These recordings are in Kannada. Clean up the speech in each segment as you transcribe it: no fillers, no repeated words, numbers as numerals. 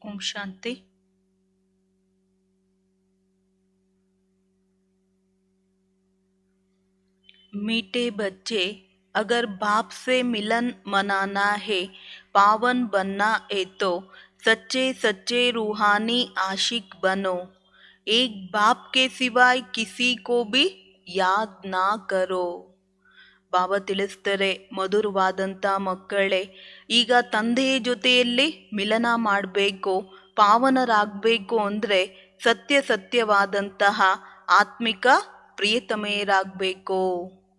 ओम शांति। मीठे बच्चे, अगर बाप से मिलन मनाना है, पावन बनना है तो सच्चे सच्चे रूहानी आशिक बनो। एक बाप के सिवाय किसी को भी याद ना करो। ಬಾಬಾ ತಿಳಿಸ್ತಾರೆ, ಮಧುರವಾದಂಥ ಮಕ್ಕಳೇ, ಈಗ ತಂದೆಯ ಜೊತೆಯಲ್ಲಿ ಮಿಲನ ಮಾಡಬೇಕು, ಪಾವನರಾಗಬೇಕು ಅಂದರೆ ಸತ್ಯವಾದಂತಹ ಆತ್ಮಿಕ ಪ್ರಿಯತಮೆಯರಾಗಬೇಕು.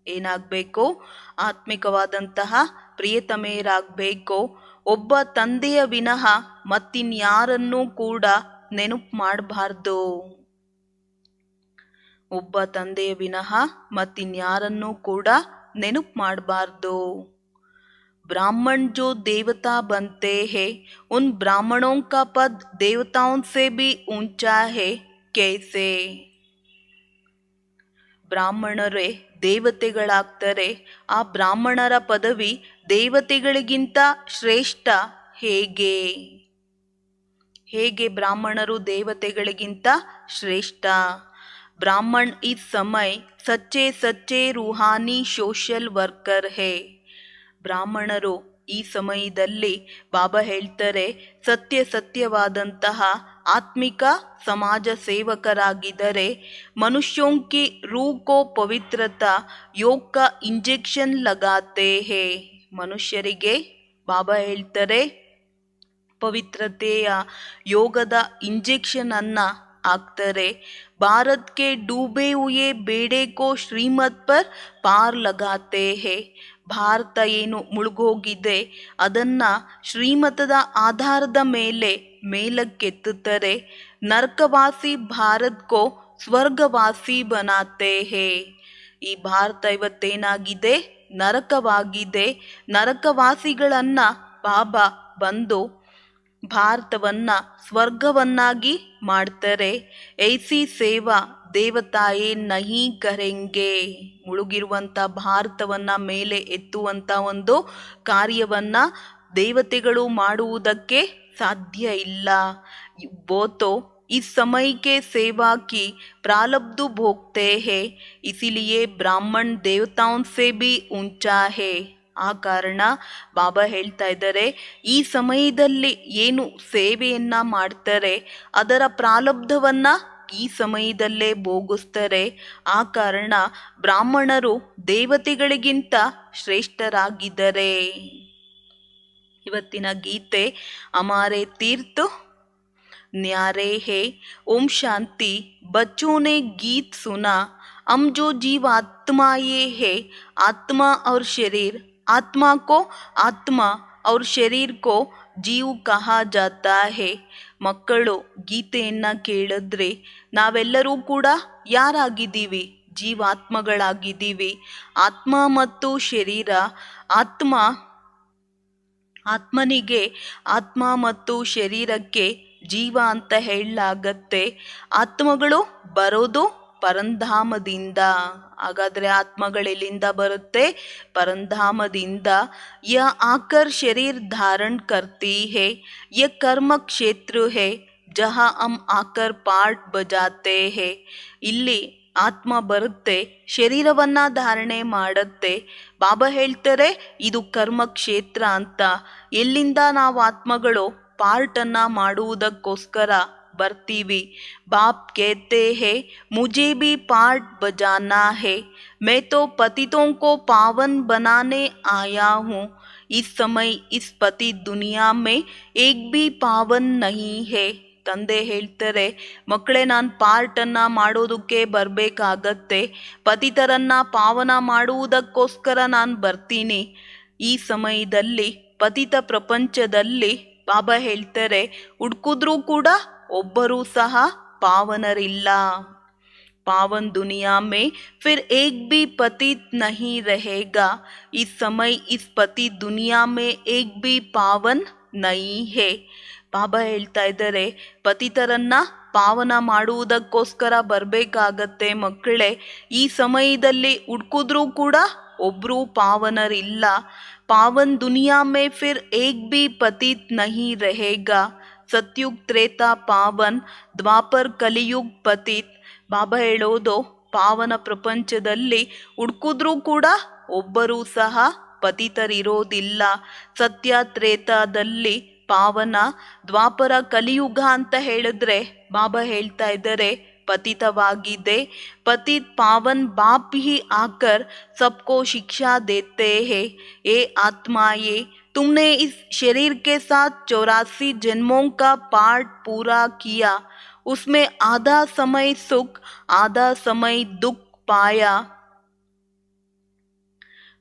ಏನಾಗಬೇಕು? ಆತ್ಮಿಕವಾದಂತಹ ಪ್ರಿಯತಮೆಯರಾಗಬೇಕು. ಒಬ್ಬ ತಂದೆಯ ವಿನಃ ಮತ್ತಿನ್ಯಾರನ್ನೂ ಕೂಡ ನೆನಪು ಮಾಡಬಾರ್ದು. ಒಬ್ಬ ತಂದೆಯ ವಿನಃ ಮತ್ತಿನ್ಯಾರನ್ನೂ ಕೂಡ ನೆನಪು ಮಾಡಬಾರ್ದು. ब्राह्मण जो देवता बनते हैं, उन ब्राह्मणों का पद देवताओं से भी ऊंचा है. कैसे? ಬ್ರಾಹ್ಮಣರೇ ದೇವತೆಗಳಾಗ್ತಾರೆ. ಆ ಬ್ರಾಹ್ಮಣರ ಪದವಿ ದೇವತೆಗಳಿಗಿಂತ ಶ್ರೇಷ್ಠ ಹೇಗೆ? ಹೇಗೆ ಬ್ರಾಹ್ಮಣರು ದೇವತೆಗಳಿಗಿಂತ ಶ್ರೇಷ್ಠ? ब्राह्मण इस समय सच्चे सच्चे रूहानी सोशल वर्कर है. ಬ್ರಾಹ್ಮಣರು ಈ ಸಮಯದಲ್ಲಿ ಬಾಬಾ ಹೇಳ್ತಾರೆ ಸತ್ಯವಾದಂತಹ ಆತ್ಮಿಕ ಸಮಾಜ ಸೇವಕರಾಗಿದ್ದರೆ. ಮನುಷ್ಯೋಂ ಕಿ ರೂಹ್ ಕೋ ಪವಿತ್ರತಾ ಯೋಗ ಕಾ ಇಂಜೆಕ್ಷನ್ ಲಗಾತೆ ಹೇ. ಮನುಷ್ಯರಿಗೆ ಬಾಬಾ ಹೇಳ್ತಾರೆ ಪವಿತ್ರತೆಯ ಯೋಗದ ಇಂಜೆಕ್ಷನ್ ಅನ್ನ ಹಾಕ್ತಾರೆ. ಭಾರತ್ ಕೆ ಡೂಬೆ ಹುಯೆ ಬೇಡೆ ಕೋ ಶ್ರೀಮತ್ ಪರ್ ಪಾರ್ ಲಗಾತೆ ಹೇ. ಭಾರತ ಏನು ಮುಳುಗೋಗಿದೆ ಅದನ್ನ ಶ್ರೀಮತದ ಆಧಾರದ ಮೇಲೆ ಮೇಲಕ್ಕೆತ್ತುತ್ತಾರೆ. ನರಕವಾಸಿ ಭಾರತ್ ಕೋ ಸ್ವರ್ಗವಾಸಿ ಬನಾತೆ ಹೇ. ಈ ಭಾರತ ಇವತ್ತೇನಾಗಿದೆ? ನರಕವಾಗಿದೆ. ನರಕವಾಸಿಗಳನ್ನ ಬಾಬಾ ಬಂದು ಭಾರತವನ್ನ ಸ್ವರ್ಗವನ್ನಾಗಿ ಮಾಡ್ತಾರೆ. ಐಸಿ ಸೇವಾ ದೇವತಾಯೇ ನಹಿ ಕರೆಂಗೆ. ಮುಳುಗಿರುವಂಥ ಭಾರತವನ್ನ ಮೇಲೆ ಎತ್ತುವಂಥ ಒಂದು ಕಾರ್ಯವನ್ನ ದೇವತೆಗಳು ಮಾಡುವುದಕ್ಕೆ ಸಾಧ್ಯ ಇಲ್ಲ. ಬೋತೋ इस समय के सेवा की प्रारब्ध भोगते हैं, इसीलिए ब्राह्मण देवताओं से भी ऊंचा है. ಆ ಕಾರಣ ಬಾಬಾ ಹೇಳ್ತಾ ಇದ್ದಾರೆ, ಈ ಸಮಯದಲ್ಲಿ ಏನು ಸೇವೆಯನ್ನ ಮಾಡ್ತಾರೆ ಅದರ ಪ್ರಾರಬ್ಧವನ್ನ ಈ ಸಮಯದಲ್ಲೇ ಭೋಗಿಸ್ತಾರೆ. ಆ ಕಾರಣ ಬ್ರಾಹ್ಮಣರು ದೇವತೆಗಳಿಗಿಂತ ಶ್ರೇಷ್ಠರಾಗಿದ್ದಾರೆ. ಇವತ್ತಿನ ಗೀತೆ ಹಮಾರೆ ತೀರ್ಥ न्यारे है. ओम शांति. बच्चों ने गीत सुना. हम जो जीव आत्मा ये है, आत्मा और शरीर, आत्मा को आत्मा और शरीर को जीव कहा जाता है. ಮಕ್ಕಳು ಗೀತೆಯನ್ನ ಕೇಳಿದ್ರೆ ನಾವೆಲ್ಲರೂ ಕೂಡ ಯಾರಾಗಿದ್ದೀವಿ? ಜೀವಾತ್ಮಗಳಾಗಿದ್ದೀವಿ. ಆತ್ಮ ಮತ್ತು ಶರೀರ, ಆತ್ಮನಿಗೆ ಆತ್ಮ ಮತ್ತು ಶರೀರಕ್ಕೆ ಜೀವ ಅಂತ ಹೇಳಲಾಗತ್ತೆ. ಆತ್ಮಗಳು ಬರೋದು ಪರಂಧಾಮದಿಂದ. ಹಾಗಾದ್ರೆ ಆತ್ಮಗಳೆಲ್ಲಿಂದ ಬರುತ್ತೆ? ಪರಂಧಾಮದಿಂದ. ಯ ಆಕರ್ ಶರೀರ್ ಧಾರಣ್ ಕರ್ತಿ ಹೇ, ಯ ಕರ್ಮ ಕ್ಷೇತ್ರ ಹೇ, ಜಹ ಹಮ್ ಆಕರ್ ಪಾಠ್ ಬಜಾತೆ ಹೇ. ಇಲ್ಲಿ ಆತ್ಮ ಬರುತ್ತೆ, ಶರೀರವನ್ನ ಧಾರಣೆ ಮಾಡುತ್ತೆ. ಬಾಬಾ ಹೇಳ್ತಾರೆ ಇದು ಕರ್ಮ ಕ್ಷೇತ್ರ ಅಂತ. ಎಲ್ಲಿಂದ ನಾವು ಆತ್ಮಗಳು ಪಾರ್ಟನ್ನ ಮಾಡುವುದಕ್ಕೋಸ್ಕರ ಬರ್ತೀವಿ. बाप कहते हैं मुझे भी पार्ट बजाना है, मैं तो पतितों को पावन बनाने आया हूँ. इस समय इस पति दुनिया में एक भी पावन नहीं है. ತಂದೆ ಹೇಳ್ತಾರೆ, ಮಕ್ಕಳೇ ನಾನು ಪಾರ್ಟನ್ನು ಮಾಡೋದಕ್ಕೆ ಬರಬೇಕಾಗತ್ತೆ, ಪತಿತರನ್ನ ಪಾವನ ಮಾಡುವುದಕ್ಕೋಸ್ಕರ ನಾನು ಬರ್ತೀನಿ. ಈ ಸಮಯದಲ್ಲಿ ಪತಿತ ಪ್ರಪಂಚದಲ್ಲಿ ಬಾಬಾ ಹೇಳ್ತಾರೆ ಹುಡುಕಿದ್ರೂ ಕೂಡ ಒಬ್ಬರೂ ಸಹ ಪಾವನರಿಲ್ಲ. पावन दुनिया में फिर एक भी पतित नहीं रहेगा. इस समय इस पति दुनिया में एक भी पावन नहीं है. ಬಾಬಾ ಹೇಳ್ತಾ ಇದ್ದಾರೆ ಪತಿತರನ್ನ ಪಾವನ ಮಾಡುವುದಕ್ಕೋಸ್ಕರ ಬರಬೇಕಾಗತ್ತೆ ಮಕ್ಕಳೇ. ಈ ಸಮಯದಲ್ಲಿ ಹುಡುಕಿದ್ರೂ ಕೂಡ ಒಬ್ರೂ ಪಾವನರಿಲ್ಲ. ಪಾವನ್ ದುನಿಯಾ ಮೇ ಫಿರ್ ಏಕ್ ಬಿ ಪತಿತ್ ನಹಿ रहेगा. ಸತ್ಯುಗ್ ತ್ರೇತಾ ಪಾವನ್, ದ್ವಾಪರ್ ಕಲಿಯುಗ್ ಪತಿತ್. ಬಾಬಾ ಹೇಳೋದು ಪಾವನ ಪ್ರಪಂಚದಲ್ಲಿ ಹುಡುಕಿದ್ರೂ ಕೂಡ ಒಬ್ಬರೂ ಸಹ ಪತಿತರಿರೋದಿಲ್ಲ. ಸತ್ಯ ತ್ರೇತಾದಲ್ಲಿ ಪಾವನ, ದ್ವಾಪರ ಕಲಿಯುಗ ಅಂತ ಹೇಳಿದ್ರೆ ಬಾಬಾ ಹೇಳ್ತಾ ಇದ್ದಾರೆ पतितवाಗಿದೆ. पतित पावन बाप ही आकर सबको शिक्षा देते हैं. ये आत्माएं, तुमने इस शरीर के साथ 84 जन्मों का पाठ पूरा किया. उसमें आधा समय सुख, आधा समय दुख पाया.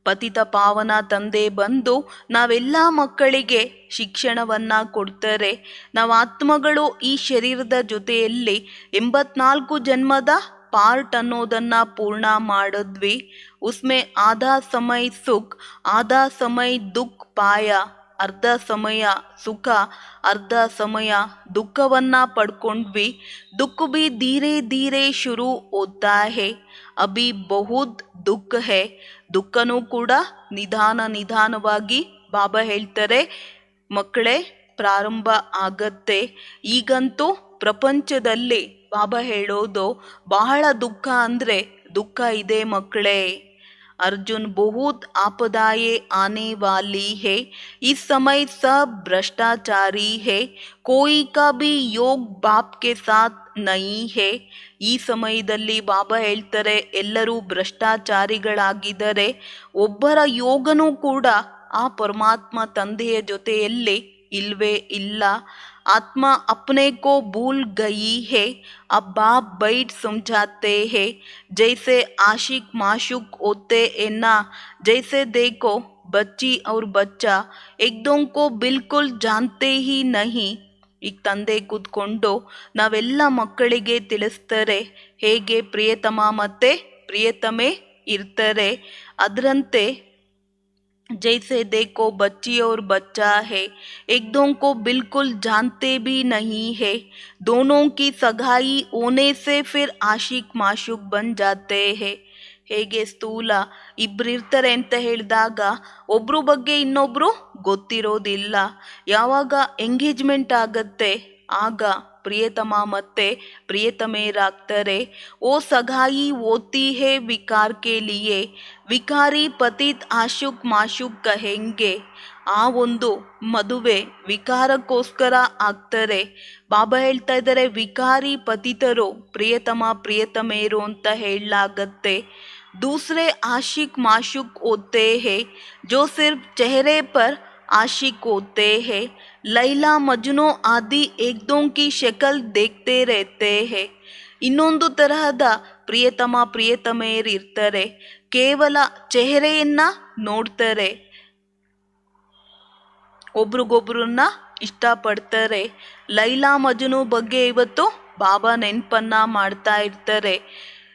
ಪತಿತ ಪಾವನ ತಂದೆ ಬಂದು ನಾವೆಲ್ಲ ಮಕ್ಕಳಿಗೆ ಶಿಕ್ಷಣವನ್ನ ಕೊಡ್ತಾರೆ. ನಾವು ಆತ್ಮಗಳು ಈ ಶರೀರದ ಜೊತೆಯಲ್ಲಿ 84 ಜನ್ಮದ ಪಾರ್ಟ್ ಅನ್ನೋದನ್ನ ಪೂರ್ಣ ಮಾಡಿದ್ವಿ. ಉಸ್ಮೆ ಆಧಾ ಸಮಯ ಸುಖ, ಆಧಾ ಸಮಯ ದುಃಖ ಪಾಯ. ಅರ್ಧ ಸಮಯ ಸುಖ, ಅರ್ಧ ಸಮಯ ದುಃಖವನ್ನ ಪಡ್ಕೊಂಡ್ವಿ. ದುಃಖ ಬಿ ಧೀರೆ ಧೀರೆ ಶುರು ಹೋತಾ ಹೇ, ಅಭಿ ಬಹುತ್ ದುಃಖ ಹೇ. ದುಃಖನೂ ಕೂಡ ನಿಧಾನವಾಗಿ ಬಾಬಾ ಹೇಳ್ತಾರೆ ಮಕ್ಕಳೇ ಪ್ರಾರಂಭ ಆಗತ್ತೆ. ಈಗಂತೂ ಪ್ರಪಂಚದಲ್ಲಿ ಬಾಬಾ ಹೇಳೋದು ಬಹಳ ದುಃಖ ಅಂದ್ರೆ ದುಃಖ ಇದೆ ಮಕ್ಕಳೇ. अर्जुन बहुत आपदाएं आने वाली है. इस समय सब भ्रष्टाचारी है. कोई का भी योग बाप के साथ नहीं है. ಈ ಸಮಯದಲ್ಲಿ ಬಾಬಾ ಹೇಳ್ತಾರೆ ಎಲ್ಲರೂ ಭ್ರಷ್ಟಾಚಾರಿಗಳಾಗಿದ್ದಾರೆ, ಒಬ್ಬರ ಯೋಗನೂ ಕೂಡ ಆ ಪರಮಾತ್ಮ ತಂದೆಯ ಜೊತೆಯಲ್ಲಿ ಇಲ್ವೇ ಇಲ್ಲ. आत्मा अपने को भूल गई है. अब बाप बैठ समझाते हैं. जैसे आशिक माशूक होते हैं ना, जैसे देखो बच्ची और बच्चा एक दो को बिल्कुल जानते ही नहीं. ಈಗ ತಂದೆ ಕೂತ್ಕೊಂಡು ನಾವೆಲ್ಲ ಮಕ್ಕಳಿಗೆ ತಿಳಿಸ್ತಾರೆ ಹೇಗೆ ಪ್ರಿಯತಮ ಮತ್ತೆ ಪ್ರಿಯತಮೆ ಇರ್ತಾರೆ. ಅದರಂತೆ जैसे देखो बच्ची और बच्चा है, एक दो को बिल्कुल जानते भी नहीं है. दोनों की सगाई होने से फिर आशिक माशूक बन जाते हैं. ಹೇಗೆ ಸ್ಥೂಲ ಇಬ್ಬರಿರ್ತಾರೆ ಅಂತ ಹೇಳಿದಾಗ ಒಬ್ರು ಬಗ್ಗೆ ಇನ್ನೊಬ್ರು ಗೊತ್ತಿರೋದಿಲ್ಲ. ಯಾವಾಗ ಎಂಗೇಜ್ಮೆಂಟ್ ಆಗತ್ತೆ ಆಗ ಪ್ರಿಯತಮ ಮತ್ತೆ ಪ್ರಿಯತಮೆಯರಾಗ್ತಾರೆ. ಓ ಸಗಾಯಿ ಓತಿ ಹೇ ವಿಕಾರ ಕೆ ಲಿಯೆ, ವಿಕಾರಿ ಪತಿತ್ ಆಶುಕ್ ಮಾಶುಕ್ ಕಹೆಂಗೆ. ಆ ಒಂದು ಮದುವೆ ವಿಕಾರಕ್ಕೋಸ್ಕರ ಆಗ್ತಾರೆ. ಬಾಬಾ ಹೇಳ್ತಾ ಇದ್ದಾರೆ ವಿಕಾರಿ ಪತಿತರು ಪ್ರಿಯತಮ ಪ್ರಿಯತಮೆಯರು ಅಂತ ಹೇಳಲಾಗತ್ತೆ. दूसरे आशिक माशुक होते हैं जो सिर्फ चेहरे पर आशिक होते हैं. लैला मजनू आदि एक दो की शक्ल देखते रहते हैं. ಇನ್ನೊಂದು ತರಹದ ಪ್ರಿಯತಮ ಪ್ರಿಯತಮೆಯರಿರ್ತಾರೆ, ಕೇವಲ ಚೆಹರೆಯನ್ನ ನೋಡ್ತಾರೆ, ಒಬ್ರಿಗೊಬ್ರನ್ನ ಇಷ್ಟಪಡ್ತಾರೆ. ಲೈಲಾ ಮಜನು ಬಗ್ಗೆ ಇವತ್ತು ಬಾಬಾ ನೆನಪನ್ನ ಮಾಡ್ತಾ ಇರ್ತಾರೆ,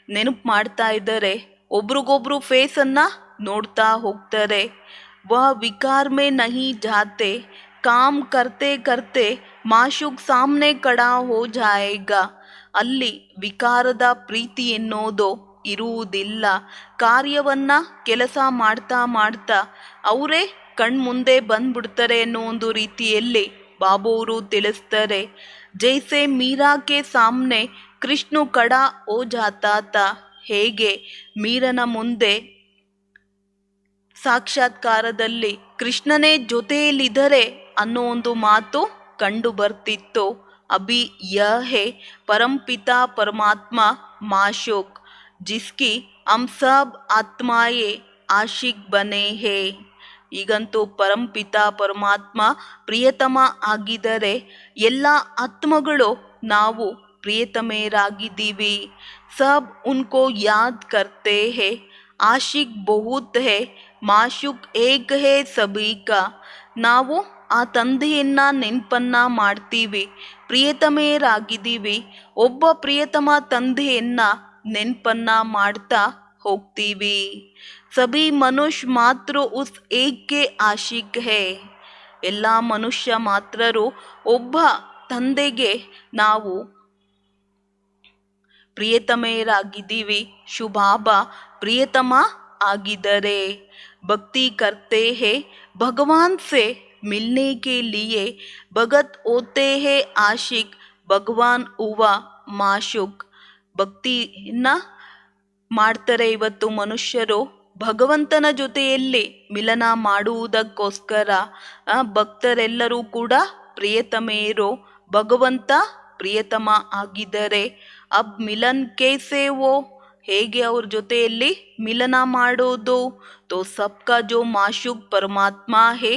ನೆನಪು ಮಾಡ್ತಾ ಇದ್ದಾರೆ. ಒಬ್ರಿಗೊಬ್ರು ಫೇಸನ್ನು ನೋಡ್ತಾ ಹೋಗ್ತಾರೆ. ವಹ ವಿಕಾರ ಮೇ ನಹಿ ಜಾತೆ, काम करते करते ಮಾಶೂಕ್ ಸಾಮ್ನೆ ಕಡಾ ಹೋ ಜಾಯೇಗಾ. ಅಲ್ಲಿ ವಿಕಾರದ ಪ್ರೀತಿ ಎನ್ನೋದು ಇರುವುದಿಲ್ಲ. ಕಾರ್ಯವನ್ನ ಕೆಲಸ ಮಾಡ್ತಾ ಮಾಡ್ತಾ ಅವರೇ ಕಣ್ಮುಂದೆ ಬಂದ್ಬಿಡ್ತಾರೆ ಅನ್ನೋ ಒಂದು ರೀತಿಯಲ್ಲಿ ಬಾಬುವರು ತಿಳಿಸ್ತಾರೆ. ಜೈಸೆ ಮೀರಾಕೆ ಸಾಮ್ನೆ ಕೃಷ್ಣ ಕಡಾ ಓ ಜಾತಾತ. ಹೇಗೆ ಮೀರನ ಮುಂದೆ ಸಾಕ್ಷಾತ್ಕಾರದಲ್ಲಿ ಕೃಷ್ಣನೇ ಜೊತೆಯಲ್ಲಿದ್ದರೆ ಅನ್ನೋ ಒಂದು ಮಾತು ಕಂಡು ಬರ್ತಿತ್ತು. ಅಭಿ ಯಹ ಹೇ ಪರಂಪಿತಾ ಪರಮಾತ್ಮ ಮಾಶೂಕ್ ಜಿಸ್ಕಿ ಹಮ್ ಸಬ್ ಆತ್ಮಾಯೇ ಆಶಿಕ್ ಬನೆ ಹೇ. ಈಗಂತೂ ಪರಂಪಿತಾ ಪರಮಾತ್ಮ ಪ್ರಿಯತಮ ಆಗಿದ್ದರೆ ಎಲ್ಲ ಆತ್ಮಗಳು ನಾವು ಪ್ರಿಯತಮೆಯರಾಗಿದ್ದೀವಿ. ಸಬ್ ಉನ್ಕೋ ಯಾದ್ ಕರ್ತೆ ಹೇ, ಆಶಿಕ್ ಬಹುತ್ ಹೇ, ಮಾಶೂಕ್ ಏಕ್ ಹೇ ಸಭೀಕಾ. ನಾವು ಆ ತಂದೆಯನ್ನ ನೆನಪನ್ನ ಮಾಡ್ತೀವಿ, ಪ್ರಿಯತಮೆಯರಾಗಿದ್ದೀವಿ. ಒಬ್ಬ ಪ್ರಿಯತಮ ತಂದೆಯನ್ನ ನೆನಪನ್ನ ಮಾಡ್ತಾ ಹೋಗ್ತೀವಿ. ಸಭಿ ಮನುಷ್ಯ ಮಾತ್ರ ಉಸ್ ಏಕ್ ಕೆ ಆಶಿಕ್ ಹೇ. ಎಲ್ಲ ಮನುಷ್ಯ ಮಾತ್ರರು ಒಬ್ಬ ತಂದೆಗೆ ನಾವು ಪ್ರಿಯತಮೆಯರಾಗಿದ್ದೀವಿ. ಶುಭಾಬಾ ಪ್ರಿಯತಮ ಆಗಿದ್ದಾರೆ. ಭಕ್ತಿ ಕರ್ತೆ ಹೇ ಭಗವಾನ್ ಸೆ ಮಿಲ್ನೆ ಕೆ ಲಿಯೆ, ಭಗತ್ ಹೋತೆ ಹೇ ಆಶಿಕ್ ಭಗವಾನ್ ಹುವ ಮಾಶೂಕ್. ಭಕ್ತಿಯನ್ನ ಮಾಡ್ತಾರೆ ಇವತ್ತು ಮನುಷ್ಯರು ಭಗವಂತನ ಜೊತೆಯಲ್ಲಿ ಮಿಲನ ಮಾಡುವುದಕ್ಕೋಸ್ಕರ. ಭಕ್ತರೆಲ್ಲರೂ ಕೂಡ ಪ್ರಿಯತಮೆಯರು, ಭಗವಂತ ಪ್ರಿಯತಮ ಆಗಿದ್ದಾರೆ. ಅಬ್ ಮಿಲನ್ ಕೇಸೆ ವೋ, ಹೇಗೆ ಅವ್ರ ಜೊತೆಯಲ್ಲಿ ಮಿಲನ ಮಾಡೋದು? ತೋ ಸಬ್ಕಾ ಜೋ ಮಾಶೂಕ್ ಪರಮಾತ್ಮ ಹೇ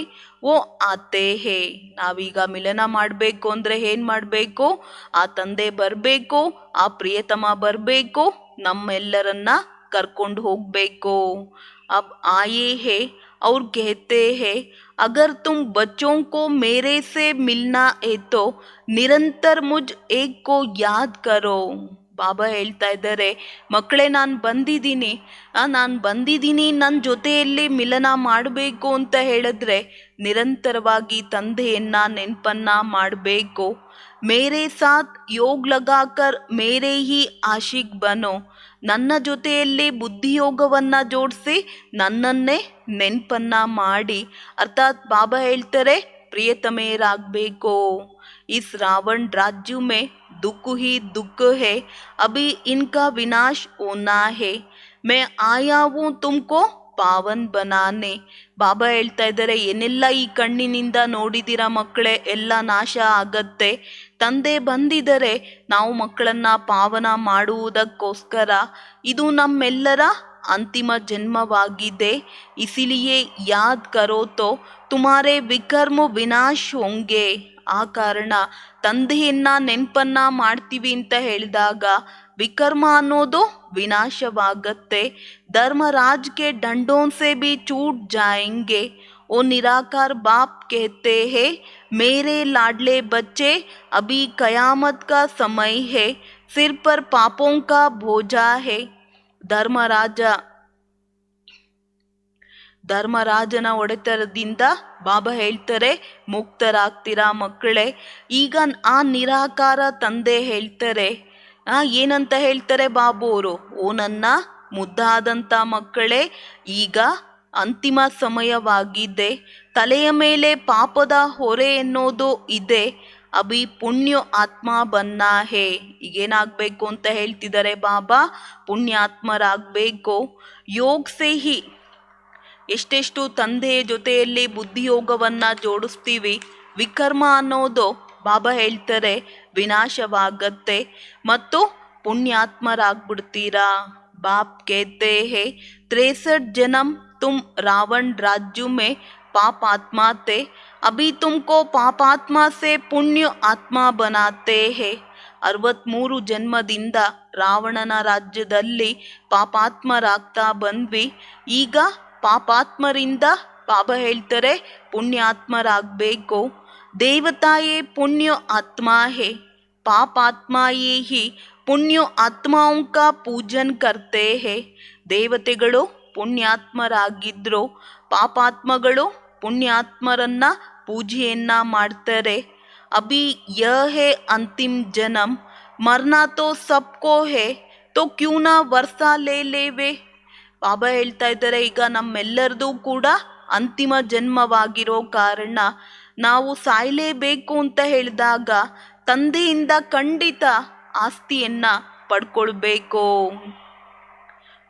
ವೋ ಆತೆ ಹೇ. ನಾವೀಗ ಮಿಲನ ಮಾಡಬೇಕು ಅಂದರೆ ಏನು ಮಾಡಬೇಕು? ಆ ತಂದೆ ಬರಬೇಕು, ಆ ಪ್ರಿಯತಮ ಬರಬೇಕು, ನಮ್ಮೆಲ್ಲರನ್ನ ಕರ್ಕೊಂಡು ಹೋಗಬೇಕು. ಅಬ್ ಆಯೇ ಹೇ और कहते हैं अगर तुम बच्चों को मेरे से मिलना है तो ನಿರಂತರ ಮುಜ್ ಏಕ್ ಕೋ ಯಾದ್ ಕರೋ. ಬಾಬಾ ಹೇಳ್ತಾ ಇದ್ದಾರೆ, ಮಕ್ಕಳೇ ನಾನು ಬಂದಿದ್ದೀನಿ ನನ್ನ ಜೊತೆಯಲ್ಲಿ ಮಿಲನ ಮಾಡಬೇಕು ಅಂತ ಹೇಳಿದ್ರೆ ನಿರಂತರವಾಗಿ ತಂದೆಯನ್ನ ನೆನಪನ್ನ ಮಾಡಬೇಕು. ಮೇರೆ ಸಾಥ್ ಯೋಗ್ ಲಗಾಕರ್ ಮೇರೆ ಹಿ ಆಶಿಕ್ ಬನೋ. ನನ್ನ ಜೊತೆಯಲ್ಲಿ ಬುದ್ಧಿಯೋಗವನ್ನ ಜೋಡಿಸಿ ನನ್ನನ್ನೇ ನೆನಪನ್ನ ಮಾಡಿ. ಅರ್ಥಾತ್ ಬಾಬಾ ಹೇಳ್ತಾರೆ ಪ್ರಿಯತಮೆಯರಾಗಬೇಕು. ಇಸ್ ರಾವಣ ರಾಜ್ಯ ಮೇ दुख ही दुख है, अभी इनका विनाश होना है, मैं आया हूँ तुमको ಪಾವನ್ ಬನಾನೆ. ಬಾಬಾ ಹೇಳ್ತಾ ಇದ್ದಾರೆ, ಏನೆಲ್ಲ ಈ ಕಣ್ಣಿನಿಂದ ನೋಡಿದಿರ ಮಕ್ಕಳೇ, ಎಲ್ಲ ನಾಶ ಆಗತ್ತೆ. ತಂದೆ ಬಂದಿದ್ದಾರೆ ನಾವು ಮಕ್ಕಳನ್ನ ಪಾವನ ಮಾಡುವುದಕ್ಕೋಸ್ಕರ. ಇದು ನಮ್ಮೆಲ್ಲರ ಅಂತಿಮ ಜನ್ಮವಾಗಿದೆ. ಇಸಿಲಿಯೇ ಯಾದ್ ಕರೋ ತೋ ತುಮಾರೆ ವಿಕರ್ಮ ವಿನಾಶ್ ಹೋಂಗೆ. ಆ ಕಾರಣ ತಂದೆಯನ್ನ ನೆನಪನ್ನ ಮಾಡ್ತೀವಿ ಅಂತ ಹೇಳಿದಾಗ ವಿಕರ್ಮ ಅನ್ನೋದು ವಿನಾಶವಾಗತ್ತೆ. ಧರ್ಮರಾಜ್ ಕೆ ಡಂಡೋನ್ ಸೆ ಬಿ ಚೂಟ್ ಜಾಯೆಂಗೆ. ओ निराकार बाप कहते हैं मेरे लाडले बच्चे अभी कयामत का समय है, सिर पर पापों का बोझा है. ಧರ್ಮರಾಜನ ಒಡೆತನದಿಂದ ಬಾಬಾ ಹೇಳ್ತಾರೆ ಮುಕ್ತರಾಗ್ತೀರಾ ಮಕ್ಕಳೇ. ಈಗ ಆ ನಿರಾಕಾರ ತಂದೆ ಹೇಳ್ತಾರೆ, ಏನಂತ ಹೇಳ್ತಾರೆ ಬಾಬು ಅವರು? ಓ ನನ್ನ ಮುದ್ದಾದಂಥ ಮಕ್ಕಳೇ, ಈಗ ಅಂತಿಮ ಸಮಯವಾಗಿದೆ. ತಲೆಯ ಮೇಲೆ ಪಾಪದ ಹೊರೆ ಎನ್ನೋದು ಇದೆ. ಅಭಿ ಪುಣ್ಯ ಆತ್ಮ ಬನ್ನ ಹೇ. ಈಗೇನಾಗಬೇಕು ಅಂತ ಹೇಳ್ತಿದ್ದಾರೆ ಬಾಬಾ? ಪುಣ್ಯಾತ್ಮರಾಗಬೇಕು. ಯೋಗ್ ಸೇ ಹಿ. ಎಷ್ಟೆಷ್ಟು ತಂದೆಯ ಜೊತೆಯಲ್ಲಿ ಬುದ್ಧಿಯೋಗವನ್ನ ಜೋಡಿಸ್ತೀವಿ, ವಿಕರ್ಮ ಅನ್ನೋದು ಬಾಬಾ ಹೇಳ್ತಾರೆ ವಿನಾಶವಾಗತ್ತೆ ಮತ್ತು ಪುಣ್ಯಾತ್ಮರಾಗ್ಬಿಡ್ತೀರಾ. ಬಾಪ್ ಕೇತೆ ಹೇ 63 ಜನ್ಮ ತುಮ್ ರಾವಣ ರಾಜ್ಯ ಮೇ ಪಾಪಾತ್ಮ ತೆ, ಅಭಿ ತುಮ್ಕೋ ಪಾಪಾತ್ಮ ಸೆ ಪುಣ್ಯ ಆತ್ಮ ಬನಾತೆ ಹೇ. 63 ಜನ್ಮದಿಂದ ರಾವಣನ ರಾಜ್ಯದಲ್ಲಿ ಪಾಪಾತ್ಮರಾಗ್ತಾ ಬಂದ್ವಿ. ಈಗ ಪಾಪಾತ್ಮರಿಂದ ಬಾಬಾ ಹೇಳ್ತಾರೆ ಪುಣ್ಯಾತ್ಮರಾಗಬೇಕು. ದೇವತಾಯೇ ಪುಣ್ಯ ಆತ್ಮ ಹೇ, ಪಾಪಾತ್ಮಾಯೇ ಹಿ ಪುಣ್ಯ ಆತ್ಮಾओं का ಪೂಜನ್ ಕರ್ತೆ ಹೇ. ದೇವತೆಗಳು ಪುಣ್ಯಾತ್ಮರಾಗಿದ್ರು, ಪಾಪಾತ್ಮಗಳು ಪುಣ್ಯಾತ್ಮರನ್ನ ಪೂಜೆಯನ್ನ ಮಾಡ್ತಾರೆ. ಅಭಿ ಯಹ ಹೇ ಅಂತಿಮ್ ಜನಮ್, ಮರ್ನಾ ತೋ ಸಬ್ಕೋ ಹೇ, ತೋ ಕ್ಯೂ ನಾ ವರ್ಸಾ ಲೇ ಲೇವೆ. ಬಾಬಾ ಹೇಳ್ತಾ ಇದ್ದಾರೆ, ಈಗ ನಮ್ಮೆಲ್ಲರದು ಕೂಡ ಅಂತಿಮ ಜನ್ಮವಾಗಿರೋ ಕಾರಣ ನಾವು ಸಾಯಲೇಬೇಕು ಅಂತ ಹೇಳಿದಾಗ ತಂದೆಯಿಂದ ಖಂಡಿತ ಆಸ್ತಿಯನ್ನ ಪಡ್ಕೊಳ್ಬೇಕು.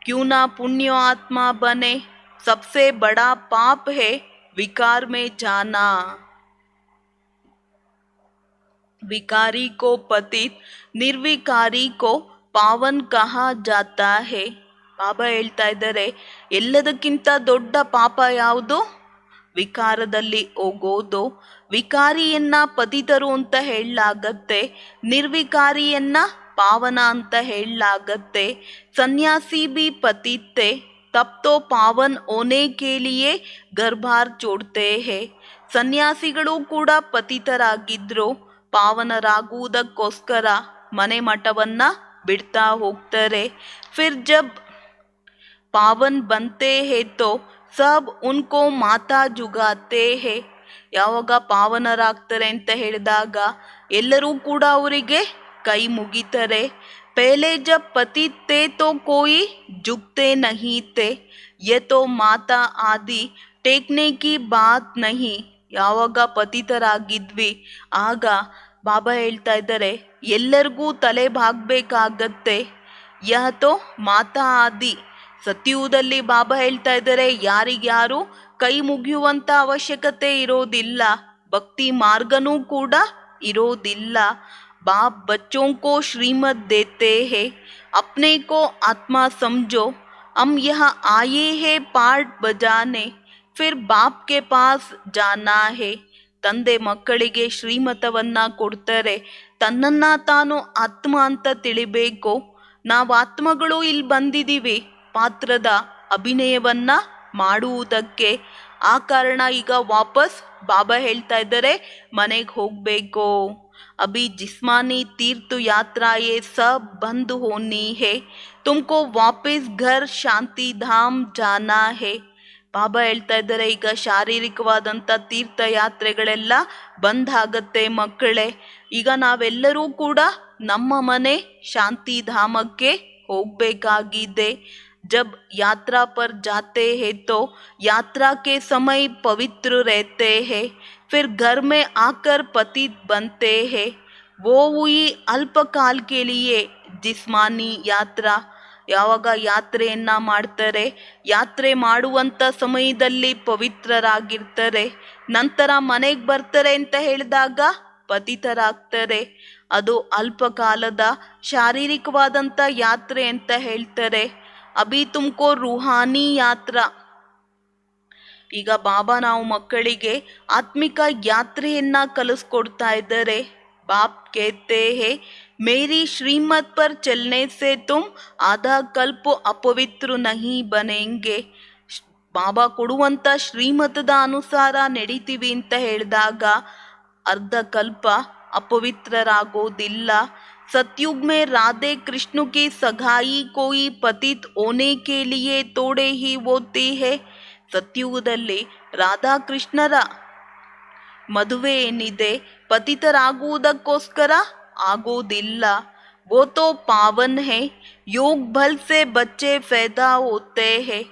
ಕ್ಯೂನಾ ಪುಣ್ಯ ಆತ್ಮ ಬನೆ, ಸಬ್ಸೆ ಬಡಾ ಪಾಪ್ ಹೇ ವಿಕಾರ ಮೇ ಜಾನಾ. ವಿಕಾರಿ ಕೋ ಪತಿತ್, ನಿರ್ವಿಕಾರಿ ಕೋ ಪಾವನ್ ಕಹಾ ಜಾತಾ ಹೇ. ಬಾಬಾ ಹೇಳ್ತಾ ಇದ್ದಾರೆ, ಎಲ್ಲದಕ್ಕಿಂತ ದೊಡ್ಡ ಪಾಪ ಯಾವುದು? ವಿಕಾರದಲ್ಲಿ ಹೋಗೋದು. ವಿಕಾರಿಯನ್ನ ಪತಿತರು ಅಂತ ಹೇಳಲಾಗತ್ತೆ, ನಿರ್ವಿಕಾರಿಯನ್ನ ಪಾವನ ಅಂತ ಹೇಳಲಾಗತ್ತೆ. ಸನ್ಯಾಸಿ ಬಿ ಪತಿತೆ ತಬ್ ತೋ ಪಾವನ್ ಹೋನೆ ಕೆ ಲಿಯೆ ಗರ್ಭಾರ್ ಚೋಡ್ತೆ ಹೇ. ಸನ್ಯಾಸಿಗಳು ಕೂಡ ಪತಿತರಾಗಿದ್ರು, ಪಾವನರಾಗುವುದಕ್ಕೋಸ್ಕರ ಮನೆ ಮಠವನ್ನ ಬಿಡ್ತಾ ಹೋಗ್ತಾರೆ. ಫಿರ್ ಜಬ್ ಪಾವನ್ ಬಂತೆ ಹೇ ತೋ ಸಬ್ ಉನ್ಕೋ ಮಾತಾ ಜುಗಾತೆ ಹೇ. ಯಾವಾಗ ಪಾವನರಾಗ್ತಾರೆ ಅಂತ ಹೇಳಿದಾಗ ಎಲ್ಲರೂ ಕೂಡ ಅವರಿಗೆ ಕೈ ಮುಗಿತಾರೆ. ಪೆಹಲೆ ಜಬ್ ಪತಿತ್ ತೇ ತೋ ಕೋಯಿ ಜುಗ್ತೆ ನಹಿ ತೇ, ಯೆ ತೋ ಮಾತಾ ಆದಿ ಟೇಕ್ನೆ ಕಿ ಬಾತ್ ನಹಿ. ಯಾವಾಗ ಪತಿತರಾಗಿದ್ವಿ ಆಗ ಬಾಬಾ ಹೇಳ್ತಾ ಇದ್ದಾರೆ, ಎಲ್ಲರಿಗೂ ತಲೆ ಬಾಗ್ಬೇಕಾಗತ್ತೆ. ಯಹ ತೋ ಮಾತಾ ಆದಿ. ಸತ್ಯುಗದಲ್ಲಿ ಬಾಬಾ ಹೇಳ್ತಾ ಇದ್ದಾರೆ, ಯಾರಿಗ್ಯಾರು ಕೈ ಮುಗಿಯುವಂತ ಅವಶ್ಯಕತೆ ಇರೋದಿಲ್ಲ, ಭಕ್ತಿ ಮಾರ್ಗನೂ ಕೂಡ ಇರೋದಿಲ್ಲ. ಬಾಪ್ ಬಚ್ಚೋಂ ಕೋ ಶ್ರೀಮತ್ ದೇತೆ ಹೇ, ಅಪ್ನೆ ಕೋ ಆತ್ಮ ಸಮझो, ಹಮ್ ಯಹ ಆಯೇ ಹೇ ಪಾಠ್ ಬಜಾನೆ, ಫಿರ್ ಬಾಪ್ ಕೆ ಪಾಸ್ ಜಾನಾ ಹೇ. ತಂದೆ ಮಕ್ಕಳಿಗೆ ಶ್ರೀಮತವನ್ನ ಕೊಡ್ತಾರೆ, ತನ್ನನ್ನ ತಾನು ಆತ್ಮ ಅಂತ ತಿಳಿಬೇಕು. ನಾವು ಆತ್ಮಗಳು ಇಲ್ಲಿ ಬಂದಿದ್ದೀವಿ ಪಾತ್ರದ ಅಭಿನಯವನ್ನ ಮಾಡುವುದಕ್ಕೆ. ಆ ಕಾರಣ ಈಗ ವಾಪಸ್ ಬಾಬಾ ಹೇಳ್ತಾ ಇದ್ದಾರೆ, ಮನೆಗೆ ಹೋಗ್ಬೇಕು. ಅಭಿ ಜಿಸ್ಮಾನಿ ತೀರ್ಥ ಯಾತ್ರಾಯೇ ಸಬ್ ಬಂದ್ ಹೋನಿ ಹೇ, ತುಮ್ಕೋ ವಾಪಸ್ ಘರ್ ಶಾಂತಿ ಧಾಮ್ ಜಾನಾ ಹೇ. ಬಾಬಾ ಹೇಳ್ತಾ ಇದ್ದಾರೆ, ಈಗ ಶಾರೀರಿಕವಾದಂಥ ತೀರ್ಥಯಾತ್ರೆಗಳೆಲ್ಲ ಬಂದ್ ಆಗತ್ತೆ ಮಕ್ಕಳೇ. ಈಗ ನಾವೆಲ್ಲರೂ ಕೂಡ ನಮ್ಮ ಮನೆ ಶಾಂತಿಧಾಮಕ್ಕೆ ಹೋಗಬೇಕಾಗಿದೆ. ಜಬ್ ಯಾತ್ರಾ ಪರ್ ಜಾತೆ ಹೇ ತೋ ಯಾತ್ರಾ ಕೆ ಸಮಯ ಪವಿತ್ರ रहते हैं, फिर घर में आकर पतित बनते हैं. वो हुई ಅಲ್ಪಕಾಲ ಕೆ ಲಿಯೆ ಜಿಸ್ಮಾನಿ ಯಾತ್ರಾ. ಯಾವಾಗ ಯಾತ್ರೆಯನ್ನ ಮಾಡ್ತಾರೆ, ಯಾತ್ರೆ ಮಾಡುವಂಥ ಸಮಯದಲ್ಲಿ ಪವಿತ್ರರಾಗಿರ್ತಾರೆ, ನಂತರ ಮನೆಗೆ ಬರ್ತಾರೆ ಅಂತ ಹೇಳಿದಾಗ ಪತಿತರಾಗ್ತಾರೆ. ಅದು ಅಲ್ಪ ಕಾಲದ ಶಾರೀರಿಕವಾದಂಥ ಯಾತ್ರೆ ಅಂತ ಹೇಳ್ತಾರೆ. ಅಭಿ ತುಮ್ಕೋ ರೂಹಾನಿ ಯಾತ್ರಾ. ಈಗ ಬಾಬಾ ನಾವು ಮಕ್ಕಳಿಗೆ ಆತ್ಮಿಕ ಯಾತ್ರೆಯನ್ನ ಕಲಿಸ್ಕೊಡ್ತಾ ಇದ್ದಾರೆ. ಬಾಪ್ ಕೇತೆ ಹೇ, ಮೇರಿ ಶ್ರೀಮತ್ ಪರ್ ಚಲ್ನೆ ಸೆ ತುಮ್ ಆಧಾ ಕಲ್ಪ ಅಪವಿತ್ರ ನಹಿ ಬನೆಂಗೆ. ಬಾಬಾ ಕೊಡುವಂತ ಶ್ರೀಮತದ ಅನುಸಾರ ನಡೀತೀವಿ ಅಂತ ಹೇಳಿದಾಗ ಅರ್ಧ ಕಲ್ಪ ಅಪವಿತ್ರರಾಗೋದಿಲ್ಲ. सतयुग में राधे कृष्ण की सगाई कोई पतित होने के लिए तोड़े ही होती है. ಸತ್ಯುಗದಲ್ಲಿ ರಾಧಾಕೃಷ್ಣರ ಮದುವೆ ಏನಿದೆ ಪತಿತರಾಗುವುದಕ್ಕೋಸ್ಕರ ಆಗೋದಿಲ್ಲ. वो तो पावन है, योग बल से बच्चे पैदा होते हैं.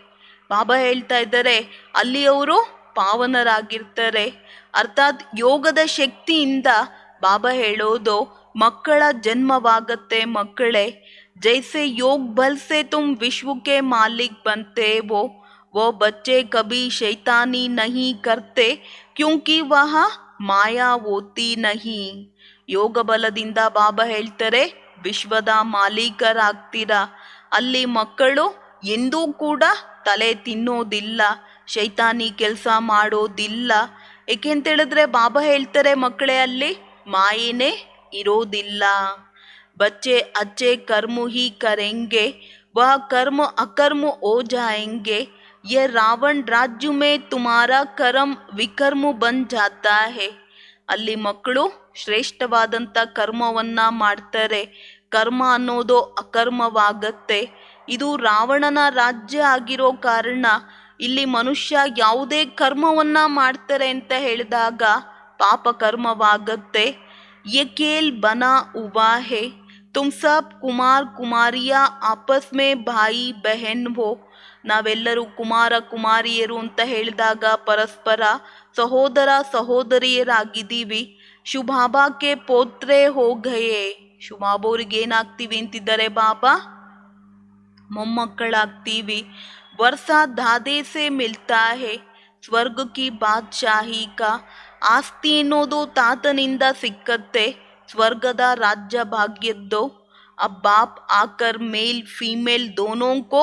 ಬಾಬಾ ಹೇಳ್ತಾ ಇದ್ದಾರೆ, ಅಲ್ಲಿ ಅವರು ಪಾವನರಾಗಿರ್ತಾರೆ. ಅರ್ಥಾತ್ ಯೋಗದ ಶಕ್ತಿಯಿಂದ ಬಾಬಾ ಹೇಳೋದು ಮಕ್ಕಳ ಜನ್ಮವಾಗತ್ತೆ ಮಕ್ಕಳೇ. ಜೈಸೆ ಯೋಗ ಬಲ್ ಸೆ ತುಮ್ ವಿಶ್ವ ಕೆ ಮಾಲಿಕ್ ಬಂತೆ वो बच्चे कभी शैतानी नहीं करते क्योंकि वह ಮಾಯಾ ಓತಿ ನಹಿ. ಯೋಗ ಬಲದಿಂದ ಬಾಬಾ ಹೇಳ್ತಾರೆ, ವಿಶ್ವದ ಮಾಲೀಕರಾಗ್ತೀರ. ಅಲ್ಲಿ ಮಕ್ಕಳು ಎಂದೂ ಕೂಡ ತಲೆ ತಿನ್ನೋದಿಲ್ಲ, ಶೈತಾನಿ ಕೆಲಸ ಮಾಡೋದಿಲ್ಲ. ಏಕೆಂತೇಳಿದ್ರೆ ಬಾಬಾ ಹೇಳ್ತಾರೆ, ಮಕ್ಕಳೇ ಅಲ್ಲಿ ಮಾಯೇನೇ ಇರೋದಿಲ್ಲ. ಬಚ್ಚೆ ಅಚ್ಚೆ ಕರ್ಮ ಹಿ ಕರೆಂಗೆ, ವಹ ಕರ್ಮ ಅಕರ್ಮ ಹೋ ಜಾಯೆಂಗೆ. ये रावण राज्य में तुम्हारा कर्म विकर्म बन जाता है. ಅಲ್ಲಿ ಮಕ್ಕಳು ಶ್ರೇಷ್ಠವಾದಂಥ ಕರ್ಮವನ್ನ ಮಾಡ್ತಾರೆ, ಕರ್ಮ ಅನ್ನೋದು ಅಕರ್ಮವಾಗತ್ತೆ. ಇದು ರಾವಣನ ರಾಜ್ಯ ಆಗಿರೋ ಕಾರಣ ಇಲ್ಲಿ ಮನುಷ್ಯ ಯಾವುದೇ ಕರ್ಮವನ್ನ ಮಾಡ್ತಾರೆ ಅಂತ ಹೇಳಿದಾಗ ಪಾಪ ಕರ್ಮವಾಗತ್ತೆ. ಯಕೇಲ್ ಬನಾ ಹುವಾ ಹೇ ತುಮ್ ಸಬ್ ಕುಮಾರ್ ಕುಮಾರಿಯಾ ಆಪಸ್ ಮೇ ಭಾಯಿ ಬೆಹನ್ ಹೋ. ನಾವೆಲ್ಲರೂ ಕುಮಾರ ಕುಮಾರಿಯರು ಅಂತ ಹೇಳಿದಾಗ ಪರಸ್ಪರ ಸಹೋದರ ಸಹೋದರಿಯರಾಗಿದ್ದೀವಿ. ಶುಭಾಬಾಕ್ಕೆ ಪೋತ್ರೆ ಹೋ ಗಯೇ. ಶುಭಾಬೋರಿಗೆ ಏನಾಗ್ತೀವಿ ಅಂತಿದ್ದಾರೆ ಬಾಬಾ? ಮೊಮ್ಮಕ್ಕಳಾಗ್ತೀವಿ. ವರ್ಷ ದಾದೆ ಸೆ ಮಿಲ್ತಾ ಹೇ ಸ್ವರ್ಗ ಕಿ ಬಾದ್ಶಾಹಿ ಕಾ. ಆಸ್ತಿ ಎನ್ನೋದು ತಾತನಿಂದ ಸಿಕ್ಕತ್ತೆ, ಸ್ವರ್ಗದ ರಾಜ್ಯ ಭಾಗ್ಯದ್ದು. अब बाप आकर मेल फीमेल दोनों को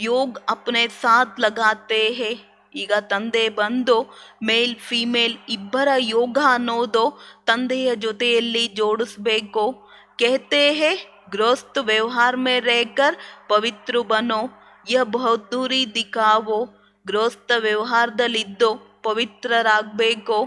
योग अपने साथ लगाते हैं. ಈಗ ತಂದೆ ಬಂದು ಮೇಲ್ ಫೀಮೇಲ್ ಇಬ್ಬರ ಯೋಗ ಅನ್ನೋದು ತಂದೆಯ ಜೊತೆಯಲ್ಲಿ ಜೋಡಿಸ್ಬೇಕು. कहते हैं गृहस्थ व्यवहार में रहकर पवित्र बनो, यह बहादुरी दिखाओ. ಗೃಹಸ್ಥ ವ್ಯವಹಾರದಲ್ಲಿದ್ದು ಪವಿತ್ರರಾಗಬೇಕು.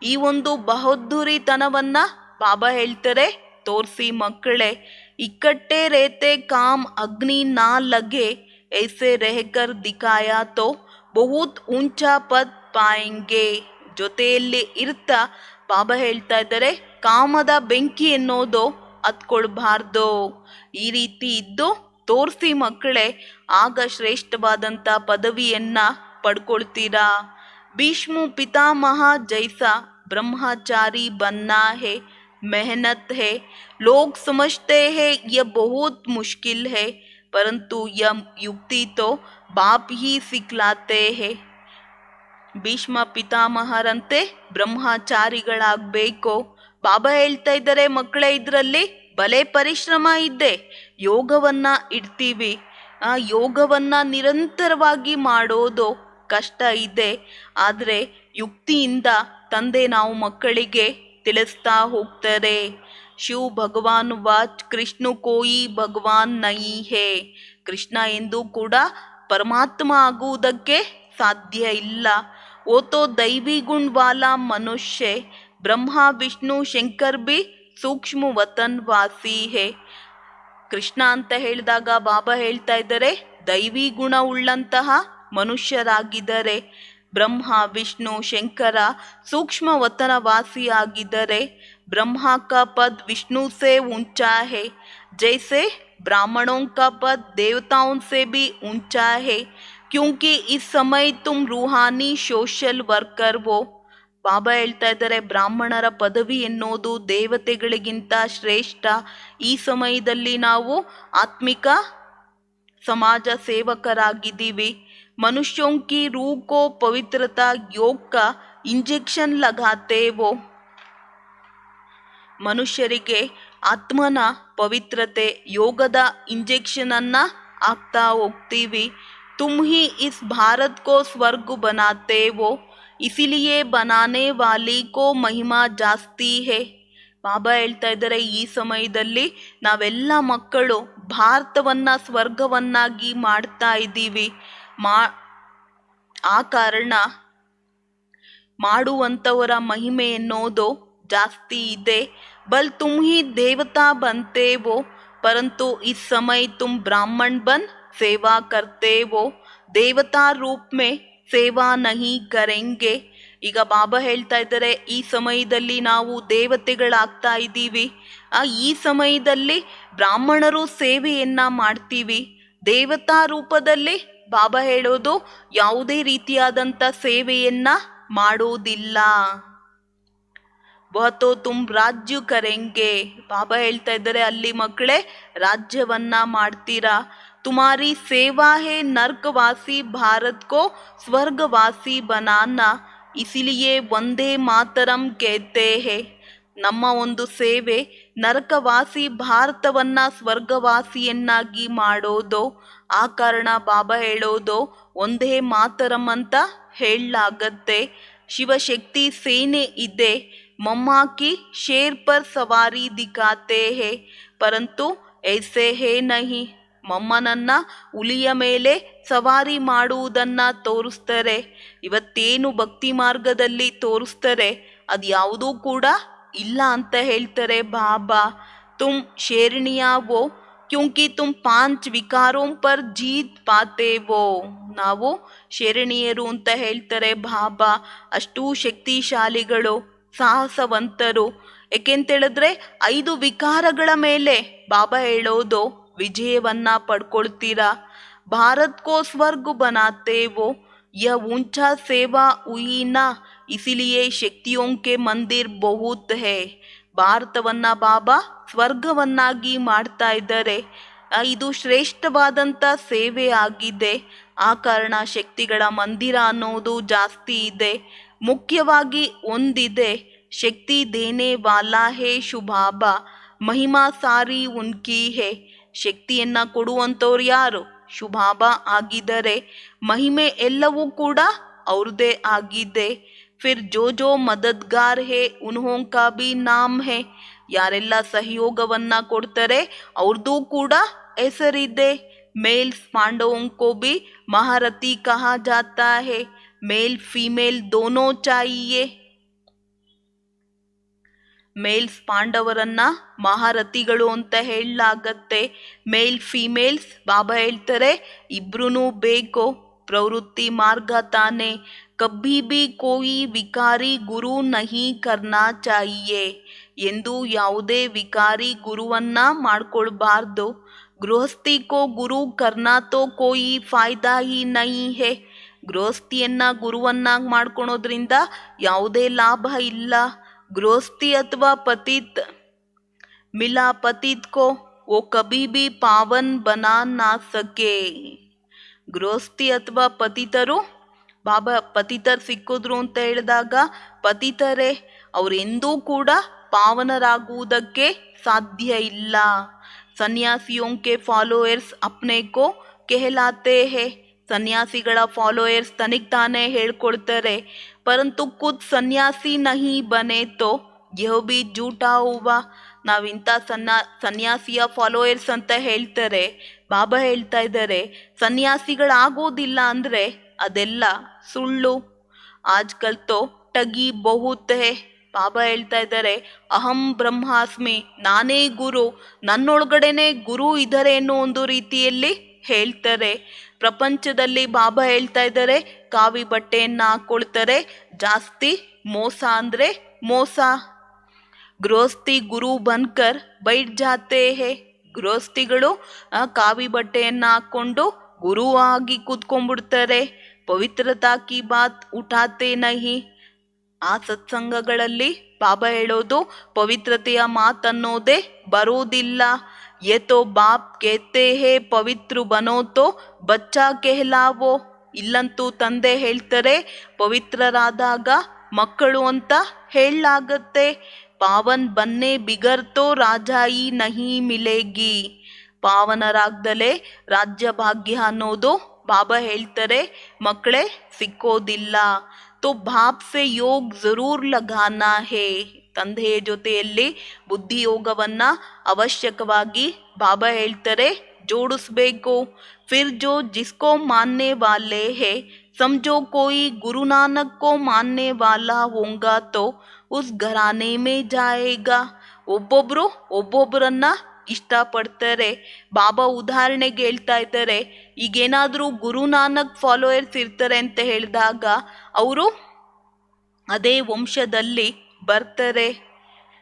ಈ ಒಂದು ಬಹದ್ದೂರಿತನವನ್ನ ಬಾಬಾ ಹೇಳ್ತಾರೆ, ತೋರಿಸಿ ಮಕ್ಕಳೇ. इकट्ठे रहते काम अग्नि ना लगे, ऐसे रहकर दिखाया तो बहुत ऊंचा पद पाएंगे. ಜೊತೆಯಲ್ಲಿ ಇರ್ತಾ ಬಾಬಾ ಹೇಳ್ತಾ ಇದ್ದಾರೆ, ಕಾಮದ ಬೆಂಕಿ ಎನ್ನೋದು ಹತ್ಕೊಳ್ಬಾರ್ದು. ಈ ರೀತಿ ಇದ್ದು ತೋರಿಸಿ ಮಕ್ಕಳೇ, ಆಗ ಶ್ರೇಷ್ಠವಾದಂಥ ಪದವಿಯನ್ನ ಪಡ್ಕೊಳ್ತೀರಾ. ಭೀಷ್ಮ ಪಿತಾಮಹ ಜೈಸಾ ब्रह्मचारी बनना है, मेहनत है. लोग समझते हैं यह बहुत मुश्किल है, परंतु यह युक्ति तो बाप ही सिखलाते हैं. ಭೀಷ್ಮ ಪಿತಾಮಹರಂತೆ ಬ್ರಹ್ಮಚಾರಿಗಳಾಗಬೇಕು. ಬಾಬಾ ಹೇಳ್ತಾ ಇದ್ದಾರೆ, ಮಕ್ಕಳೇ ಇದರಲ್ಲಿ ಬಲೆ ಪರಿಶ್ರಮ ಇದೆ. ಯೋಗವನ್ನ ಇಡ್ತೀವಿ, ಆ ಯೋಗವನ್ನ ನಿರಂತರವಾಗಿ ಮಾಡೋದು ಕಷ್ಟ ಇದೆ. ಆದರೆ ಯುಕ್ತಿಯಿಂದ ತಂದೆ ನಾವು ಮಕ್ಕಳಿಗೆ ತಿಳಿಸ್ತಾ ಹೋಗ್ತಾರೆ. ಶಿವ್ ಭಗವಾನ್ ವಾಚ್ ಕೃಷ್ಣ ಕೋಯಿ ಭಗವಾನ್ ನಹೀ ಹೇ. ಕೃಷ್ಣ ಎಂದು ಕೂಡ ಪರಮಾತ್ಮ ಆಗುವುದಕ್ಕೆ ಸಾಧ್ಯ ಇಲ್ಲ. वो तो दैवी गुण वाला मनुष्य, ब्रह्मा विष्णु ಶಂಕರ್ ಬಿ ಸೂಕ್ಷ್ಮ ವತನ್ ವಾಸಿ ಹೇ. ಕೃಷ್ಣ ಅಂತ ಹೇಳಿದಾಗ ಬಾಬಾ ಹೇಳ್ತಾ ಇದ್ದಾರೆ, ದೈವಿ ಗುಣ ಉಳ್ಳಂತಹ ಮನುಷ್ಯರಾಗಿದ್ದಾರೆ. ಬ್ರಹ್ಮ ವಿಷ್ಣು ಶಂಕರ ಸೂಕ್ಷ್ಮ ವತನ ವಾಸಿಯಾಗಿದ್ದಾರೆ. ब्रह्मा का पद विष्णु से ऊंचा है, जैसे ब्राह्मणों का पद देवताओं से भी ऊंचा है, क्योंकि इस समय तुम रूहानी ಸೋಷಲ್ ವರ್ಕರ್ हो. ಬಾಬಾ ಹೇಳ್ತಾ ಇದ್ದಾರೆ, ಬ್ರಾಹ್ಮಣರ ಪದವಿ ಎನ್ನುವುದು ದೇವತೆಗಳಿಗಿಂತ ಶ್ರೇಷ್ಠ. ಈ ಸಮಯದಲ್ಲಿ ನಾವು ಆತ್ಮಿಕ ಸಮಾಜ ಸೇವಕರಾಗಿದ್ದೀವಿ. ಮನುಷ್ಯೋं की रूह को पवित्रता योग का इंजेक्शन लगाते हो. ಮನುಷ್ಯರಿಗೆ ಆತ್ಮನ ಪವಿತ್ರತೆ ಯೋಗದ ಇಂಜೆಕ್ಷನ್ ಅನ್ನ ಆಗ್ತಾ ಹೋಗ್ತೀವಿ. तुम ही इस भारत को स्वर्ग बनाते हो, इसीलिए बनाने वाली को महिमा ಜಾಸ್ತಿ है. ಬಾಬಾ ಹೇಳ್ತಾ ಇದ್ದಾರೆ, ಈ ಸಮಯದಲ್ಲಿ ನಾವೆಲ್ಲ ಮಕ್ಕಳು ಭಾರತವನ್ನ ಸ್ವರ್ಗವನ್ನಾಗಿ ಮಾಡ್ತಾ ಇದ್ದೀವಿ. ಆ ಕಾರಣ ಮಾಡುವಂಥವರ ಮಹಿಮೆ ಎನ್ನೋದು ಜಾಸ್ತಿ ಇದೆ. बल तुम ही देवता बनते हो, परंतु इस समय तुम ब्राह्मण बन सेवा करते हो, देवता रूप में ಸೇವಾ ನಹಿ ಕರೆಂಗೆ. ಈಗ ಬಾಬಾ ಹೇಳ್ತಾ ಇದ್ದಾರೆ, ಈ ಸಮಯದಲ್ಲಿ ನಾವು ದೇವತೆಗಳಾಗ್ತಾ ಇದ್ದೀವಿ. ಈ ಸಮಯದಲ್ಲಿ ಬ್ರಾಹ್ಮಣರು ಸೇವೆಯನ್ನ ಮಾಡ್ತೀವಿ. ದೇವತಾ ರೂಪದಲ್ಲಿ ಬಾಬಾ ಹೇಳೋದು ಯಾವುದೇ ರೀತಿಯಾದಂಥ ಸೇವೆಯನ್ನ ಮಾಡೋದಿಲ್ಲ. ಬಹುತೋ ತುಮ್ ರಾಜ್ಯ ಕರೆಂಗೆ. ಬಾಬಾ ಹೇಳ್ತಾ ಇದ್ದಾರೆ, ಅಲ್ಲಿ ಮಕ್ಕಳೇ ರಾಜ್ಯವನ್ನ ಮಾಡ್ತೀರಾ. ತುಮಾರಿ ಸೇವಾ ಹೇ ನರ್ಕವಾಸಿ ಭಾರತ್ ಕೋ ಸ್ವರ್ಗವಾಸಿ ಬನಾನಾ, ಇಸಿಲಿಯೇ ಒಂದೇ ಮಾತರಂ ಕೇತೆ ಹೇ. ನಮ್ಮ ಒಂದು ಸೇವೆ ನರಕವಾಸಿ ಭಾರತವನ್ನ ಸ್ವರ್ಗವಾಸಿಯನ್ನಾಗಿ ಮಾಡೋದು. ಆ ಕಾರಣ ಬಾಬಾ ಹೇಳೋದು ಒಂದೇ ಮಾತರಂ ಅಂತ ಹೇಳಲಾಗತ್ತೆ. ಶಿವಶಕ್ತಿ ಸೇನೆ ಇದೆ. मम्मा की शेर पर सवारी दिखाते हैं, परंतु ऐसे है नहीं. ಮಮ್ಮನನ್ನ ಹುಲಿಯ ಮೇಲೆ ಸವಾರಿ ಮಾಡುವುದನ್ನ ತೋರಿಸ್ತಾರೆ. ಇವತ್ತೇನು ಭಕ್ತಿ ಮಾರ್ಗದಲ್ಲಿ ತೋರಿಸ್ತಾರೆ ಅದು ಯಾವುದೂ ಕೂಡ ಇಲ್ಲ ಅಂತ ಹೇಳ್ತಾರೆ ಬಾಬಾ. ತುಮ್ ಶೇರ್ಣಿಯಾವೋ क्योंकि तुम 5 ವಿಕಾರೋं पर जीत पाते वो. ನಾವು ಶರಣೀಯರು ಅಂತ ಹೇಳ್ತಾರೆ ಬಾಬಾ. ಅಷ್ಟೂ ಶಕ್ತಿಶಾಲಿಗಳು, ಸಾಹಸವಂತರು. ಏಕೆಂತೇಳಿದ್ರೆ 5 ವಿಕಾರಗಳ ಮೇಲೆ ಬಾಬಾ ಹೇಳೋದು ವಿಜಯವನ್ನ ಪಡ್ಕೊಳ್ತೀರಾ. भारत को स्वर्ग बनाते वो, यह ऊंचा सेवा हुई ना, इसीलिए शक्तियों के मंदिर बहुत है. ಭಾರತವನ್ನ ಬಾಬಾ ಸ್ವರ್ಗವನ್ನಾಗಿ ಮಾಡ್ತಾ ಇದ್ದಾರೆ. ಇದು ಶ್ರೇಷ್ಠವಾದಂಥ ಸೇವೆ ಆಗಿದೆ. ಆ ಕಾರಣ ಶಕ್ತಿಗಳ ಮಂದಿರ ಅನ್ನೋದು ಜಾಸ್ತಿ ಇದೆ. ಮುಖ್ಯವಾಗಿ ಒಂದಿದೆ, ಶಕ್ತಿ ದೇನೆ ವಾಲಾ ಹೇ ಶುಭಾಬಾ, ಮಹಿಮಾ ಸಾರಿ ಉನ್ಕಿ ಹೇ. ಶಕ್ತಿಯನ್ನ ಕೊಡುವಂಥವ್ರು ಯಾರು? ಶುಭಾಬಾ ಆಗಿದ್ದಾರೆ. ಮಹಿಮೆ ಎಲ್ಲವೂ ಕೂಡ ಅವ್ರದ್ದೇ ಆಗಿದೆ. ಫಿರ್ ಜೋ ಜೋ ಮದದ್ಗಾರ್ ಹೇ ಉನ್ಹೋಂ ಕಾ ಭಿ ನಾಮ್ ಹೇ. ಯಾರೆಲ್ಲ ಸಹಯೋಗವನ್ನ ಕೊಡ್ತಾರೆ ಅವ್ರದ್ದು ಕೂಡ ಹೆಸರಿದೆ. ಮೇಲ್ಸ್ ಪಾಂಡವೋಂ ಕೋ ಭಿ ಮಹಾರಥಿ ಕಹಾ ಜಾತಾ ಹೇ. ಮೇಲ್ ಫೀಮೇಲ್ ದೋನೋ ಚಾಹಿಯೇ. ಮೇಲ್ಸ್ ಪಾಂಡವರನ್ನ ಮಹಾರಥಿಗಳು ಅಂತ ಹೇಳಲಾಗತ್ತೆ. ಮೇಲ್ ಫಿಮೇಲ್ಸ್ ಬಾಬಾ ಹೇಳ್ತಾರೆ ಇಬ್ರು ಬೇಕು. ಪ್ರವೃತ್ತಿ ಮಾರ್ಗ ತಾನೆ. ಕಬ್ಬಿ ಬಿ ಕೋಯಿ ವಿಕಾರಿ ಗುರು ನಹಿ ಕರ್ನಾ ಚಾಹಿಯೇ. ಎಂದು ಯಾವುದೇ ವಿಕಾರಿ ಗುರುವನ್ನ ಮಾಡ್ಕೊಳ್ಬಾರ್ದು. ಗೃಹಸ್ಥಿ ಕೋ ಗುರು ಕರ್ನಾ ತೋ ಕೋಯಿ ಫಾಯ್ದಾ ಹಿ ನಹಿ ಹೇ. ಗೃಹಸ್ಥಿಯನ್ನ ಗುರುವನ್ನಾಗಿ ಮಾಡ್ಕೊಳೋದ್ರಿಂದ ಯಾವುದೇ ಲಾಭ ಇಲ್ಲ. गृहस्थी अथवा पतित मिला पतित को वो कभी भी पावन बना ना सके. ಗೃಹಸ್ಥಿ ಅಥವಾ ಪತಿತರು, ಬಾಬಾ ಪತಿತರು ಸಿಕ್ಕಿದ್ರು ಅಂತ ಹೇಳಿದಾಗ ಪತಿತರೇ ಅವರೆಂದೂ ಕೂಡ ಪಾವನರಾಗುವುದಕ್ಕೆ ಸಾಧ್ಯ ಇಲ್ಲ. ಸನ್ಯಾಸಿಯೋಂ ಕೆ ಫಾಲೋಯರ್ಸ್ ಅಪ್ನೆ ಕೋ ಕೆಹಲಾತೆ ಹೇ. ಸನ್ಯಾಸಿಗಳ ಫಾಲೋಯರ್ಸ್ ತನಿಗ್ ತಾನೇ ಹೇಳ್ಕೊಳ್ತಾರೆ. ಪರಂತು ಖುದ್ ಸನ್ಯಾಸಿ ನಹಿ ಬನೆ ತೋ ಯಹ ಬಿ ಜೂಟಾ ಹುವಾ. ನಾವಿಂಥ ಸನ್ಯಾಸಿಯ ಫಾಲೋಯರ್ಸ್ ಅಂತ ಹೇಳ್ತಾರೆ. ಬಾಬಾ ಹೇಳ್ತಾ ಇದ್ದಾರೆ ಸನ್ಯಾಸಿಗಳಾಗೋದಿಲ್ಲ ಅಂದರೆ ಅದೆಲ್ಲ ಸುಳ್ಳು. ಆಜ್ಕಲ್ ತೋ ಟಗಿ ಬಹುತ್ ಹೇ. ಬಾಬಾ ಹೇಳ್ತಾ ಇದ್ದಾರೆ ಅಹಂ ಬ್ರಹ್ಮಾಸ್ಮಿ, ನಾನೇ ಗುರು, ನನ್ನೊಳಗಡೆನೆ ಗುರು ಇದ್ದಾರೆ ಅನ್ನೋ ಒಂದು ರೀತಿಯಲ್ಲಿ ಹೇಳ್ತಾರೆ. ಪ್ರಪಂಚದಲ್ಲಿ ಬಾಬಾ ಹೇಳ್ತಾ ಇದ್ದಾರೆ ಕಾವಿ ಬಟ್ಟೆಯನ್ನ ಹಾಕೊಳ್ತಾರೆ, ಜಾಸ್ತಿ ಮೋಸ ಅಂದ್ರೆ ಮೋಸ. ಗೃಹಸ್ಥಿ ಗುರು ಬನ್ಕರ್ ಬೈಟ್ ಜಾತೆ ಹೇ. ಗೃಹಸ್ಥಿಗಳು ಕಾವಿ ಬಟ್ಟೆಯನ್ನ ಹಾಕೊಂಡು ಗುರು ಆಗಿ ಕೂತ್ಕೊಂಡ್ಬಿಡ್ತಾರೆ. ಪವಿತ್ರತಾ ಕಿ ಬಾತ್ ಉಠಾತೆ ನಹಿ. ಆ ಸತ್ಸಂಗಗಳಲ್ಲಿ ಬಾಬಾ ಹೇಳೋದು ಪವಿತ್ರತೆಯ ಮಾತನ್ನೋದೇ ಬರೋದಿಲ್ಲ. ये तो बाप कहते हैं पवित्र बनो तो बच्चा कहलावो. ಇಲ್ಲಂತೂ ತಂದೆ ಹೇಳ್ತಾರೆ ಪವಿತ್ರರಾದಾಗ ಮಕ್ಕಳು ಅಂತ ಹೇಳಲಾಗತ್ತೆ. ಪಾವನ್ ಬನ್ನೆ ಬಿಗರ್ತೋ ರಾಜಾಯಿ ನಹಿ ಮಿಲೇಗಿ. ಪಾವನರಾಗ್ದಲೇ ರಾಜ್ಯ ಭಾಗ್ಯ ಅನ್ನೋದು ಬಾಬಾ ಹೇಳ್ತಾರೆ ಮಕ್ಕಳೇ ಸಿಕ್ಕೋದಿಲ್ಲ. ತೋ ಬಾಪ್ ಸೆ ಯೋಗ್ ಜರೂರ್ ಲಗಾನಾ ಹೇ. ತಂದೆಯ ಜೊತೆಯಲ್ಲಿ ಬುದ್ಧಿಯೋಗವನ್ನ ಅವಶ್ಯಕವಾಗಿ ಬಾಬಾ ಹೇಳ್ತಾರೆ ಜೋಡಿಸ್ಬೇಕು. ಫಿರ್ ಜೋ ಜಿಸ್ಕೋ ಮಾನ್ನೆ ವಾಲೆ ಹೇ ಸಮझो कोई गुरु नानक को मानने वाला होगा तो उस घराने में जाएगा. ಒಬ್ಬೊಬ್ರು ಒಬ್ಬೊಬ್ಬರನ್ನ ಇಷ್ಟಪಡ್ತಾರೆ. ಬಾಬಾ ಉದಾಹರಣೆಗೆ ಹೇಳ್ತಾ ಇದ್ದಾರೆ ಈಗೇನಾದ್ರೂ ಗುರು ನಾನಕ್ ಫಾಲೋಯರ್ಸ್ ಇರ್ತಾರೆ ಅಂತ ಹೇಳಿದಾಗ ಅವರು ಅದೇ ವಂಶದಲ್ಲಿ ಬರ್ತಾರೆ,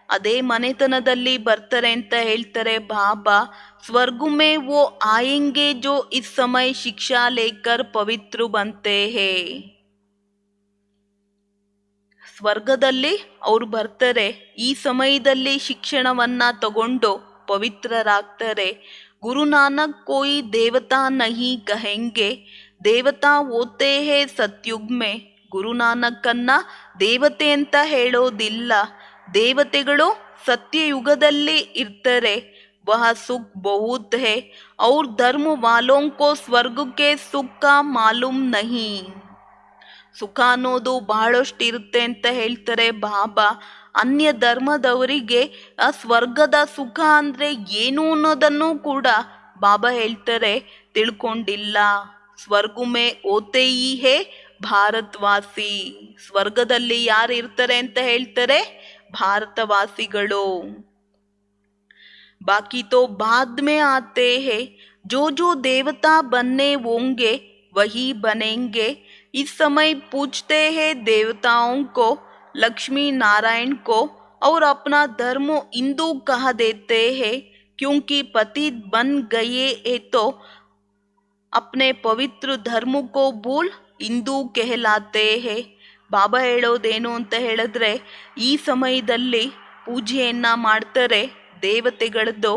ಅದೇ ಮನೆತನದಲ್ಲಿ ಬರ್ತಾರೆ ಅಂತ ಹೇಳ್ತಾರೆ ಬಾಬಾ. ಸ್ವರ್ಗ ಮೇ ವೋ ಆಯೆಂಗೆ ಜೋ ಇಸ್ ಸಮಯ ಶಿಕ್ಷಾ ಲೇಕರ್ ಪವಿತ್ರ ಬಂತೆ ಹೇ. ಸ್ವರ್ಗದಲ್ಲಿ ಅವ್ರು ಬರ್ತಾರೆ, ಈ ಸಮಯದಲ್ಲಿ ಶಿಕ್ಷಣವನ್ನ ತಗೊಂಡು ಪವಿತ್ರರಾಗ್ತಾರೆ. ಗುರು ನಾನಕ್ ಕೋಯಿ ದೇವತಾ ನಹಿ ಕಹೆಂಗೆ. ದೇವತಾ ಓತೆ ಹೇ ಸತ್ಯುಗ್ ಮೇ. ಗುರು ನಾನಕ್ಕನ್ನ ದೇವತೆ ಅಂತ ಹೇಳೋದಿಲ್ಲ. ದೇವತೆಗಳು ಸತ್ಯಯುಗದಲ್ಲಿ ಇರ್ತಾರೆ. ವಹ ಸುಖ್ ಬಹುತ್ ಹೇ ಔರ್ ಧರ್ಮ ವಾಲೋಂ ಕೋ ಸ್ವರ್ಗ ಕೆ ಸುಖ ಮಾಲೂಮ್ ನಹಿ. ಸುಖ ಅನ್ನೋದು ಬಹಳಷ್ಟು ಇರುತ್ತೆ ಅಂತ ಹೇಳ್ತಾರೆ ಬಾಬಾ. ಅನ್ಯ ಧರ್ಮದವರಿಗೆ ಆ ಸ್ವರ್ಗದ ಸುಖ ಅಂದ್ರೆ ಏನು ಅನ್ನೋದನ್ನು ಕೂಡ ಬಾಬಾ ಹೇಳ್ತಾರೆ ತಿಳ್ಕೊಂಡಿಲ್ಲ. ಸ್ವರ್ಗ ಮೇ ಓತೆ ಈ ಹೇ ಭಾರತವಾಸಿ. ಸ್ವರ್ಗದಲ್ಲಿ ಯಾರು ಇರ್ತಾರೆ ಅಂತ ಹೇಳ್ತಾರೆ ಭಾರತವಾಸಿಗಳು. बाकी तो बाद में आते हैं, जो देवता बनने होंगे वही बनेंगे। इस समय पूछते हैं देवताओं को, लक्ष्मी नारायण को, और अपना धर्म हिंदू कह देते हैं, क्योंकि पतित बन गए हैं तो अपने पवित्र धर्म को भूल ಹಿಂದೂ कहलाते हैं। ಬಾಬಾ ಹೇಳೋದೇನು ಅಂತ ಹೇಳಿದ್ರೆ, ಈ ಸಮಯದಲ್ಲಿ ಪೂಜೆಯನ್ನ ಮಾಡ್ತಾರೆ ದೇವತೆಗಳದ್ದು.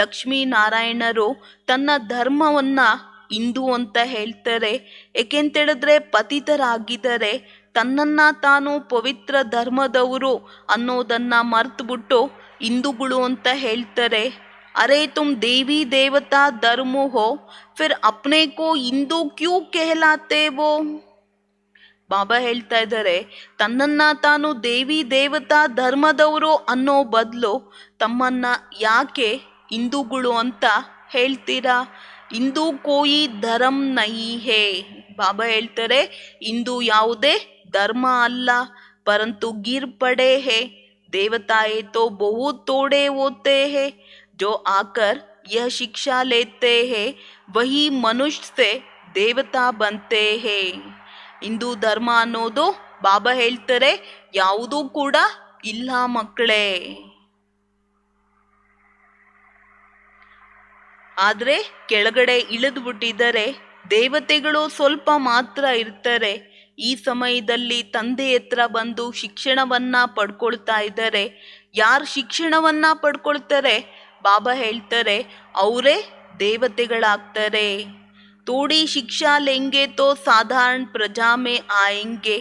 ಲಕ್ಷ್ಮೀನಾರಾಯಣರು ತನ್ನ ಧರ್ಮವನ್ನ ಹಿಂದೂ ಅಂತ ಹೇಳ್ತಾರೆ. ಏಕೆಂತೇಳಿದ್ರೆ ಪತಿತರಾಗಿದ್ದಾರೆ, ತನ್ನನ್ನ ತಾನು ಪವಿತ್ರ ಧರ್ಮದವರು ಅನ್ನೋದನ್ನ ಮರ್ತುಬಿಟ್ಟು ಹಿಂದೂಗಳು ಅಂತ ಹೇಳ್ತಾರೆ. अरे तुम देवी देवता धर्म हो, फिर अपने को हिंदू क्यों कहलाते वो? ಬಾಬಾ ಹೇಳ್ತಾ ಇದ್ದಾರೆ, ತನ್ನನ್ನ ತಾನು ದೇವಿ ದೇವತಾ ಧರ್ಮದವರು ಅನ್ನೋ ಬದಲು ತಮ್ಮನ್ನ ಯಾಕೆ ಹಿಂದೂಗಳು ಅಂತ ಹೇಳ್ತೀರಾ? ಹಿಂದೂ ಕೋಯಿ ಧರ್ಮ ನಹಿ ಹೇ. ಬಾಬಾ ಹೇಳ್ತಾರೆ, ಹಿಂದೂ ಯಾವುದೇ ಧರ್ಮ ಅಲ್ಲ, ಪರಂತು ಗಿರ್ ಪಡೆ ಹೇ. देवताएं तो बहुत थोड़े होते हैं, जो आकर यह शिक्षा लेते हैं वही मनुष्य से देवता बनते हैं. ಹಿಂದೂ ಧರ್ಮ ಅನ್ನೋದು ಬಾಬಾ ಹೇಳ್ತಾರೆ ಯಾವುದೂ ಕೂಡ ಇಲ್ಲ ಮಕ್ಕಳೇ. ಆದ್ರೆ ಕೆಳಗಡೆ ಇಳಿದು ಬಿಟ್ಟಿದ್ದಾರೆ, ದೇವತೆಗಳು ಸ್ವಲ್ಪ ಮಾತ್ರ ಇರ್ತಾರೆ. ಈ ಸಮಯದಲ್ಲಿ ತಂದೆ ಹತ್ರ ಬಂದು ಶಿಕ್ಷಣವನ್ನ ಪಡ್ಕೊಳ್ತಾ ಇದ್ದಾರೆ. ಯಾರು ಶಿಕ್ಷಣವನ್ನ ಪಡ್ಕೊಳ್ತಾರೆ, ಬಾಬಾ ಹೇಳ್ತಾರೆ ಅವರೇ ದೇವತೆಗಳಾಗ್ತಾರೆ. ಥೋಡಿ ಶಿಕ್ಷಾ ಲೆಂಗೆ ತೋ ಸಾಧಾರಣ ಪ್ರಜಾ ಮೇ ಆಯೆಂಗೆ.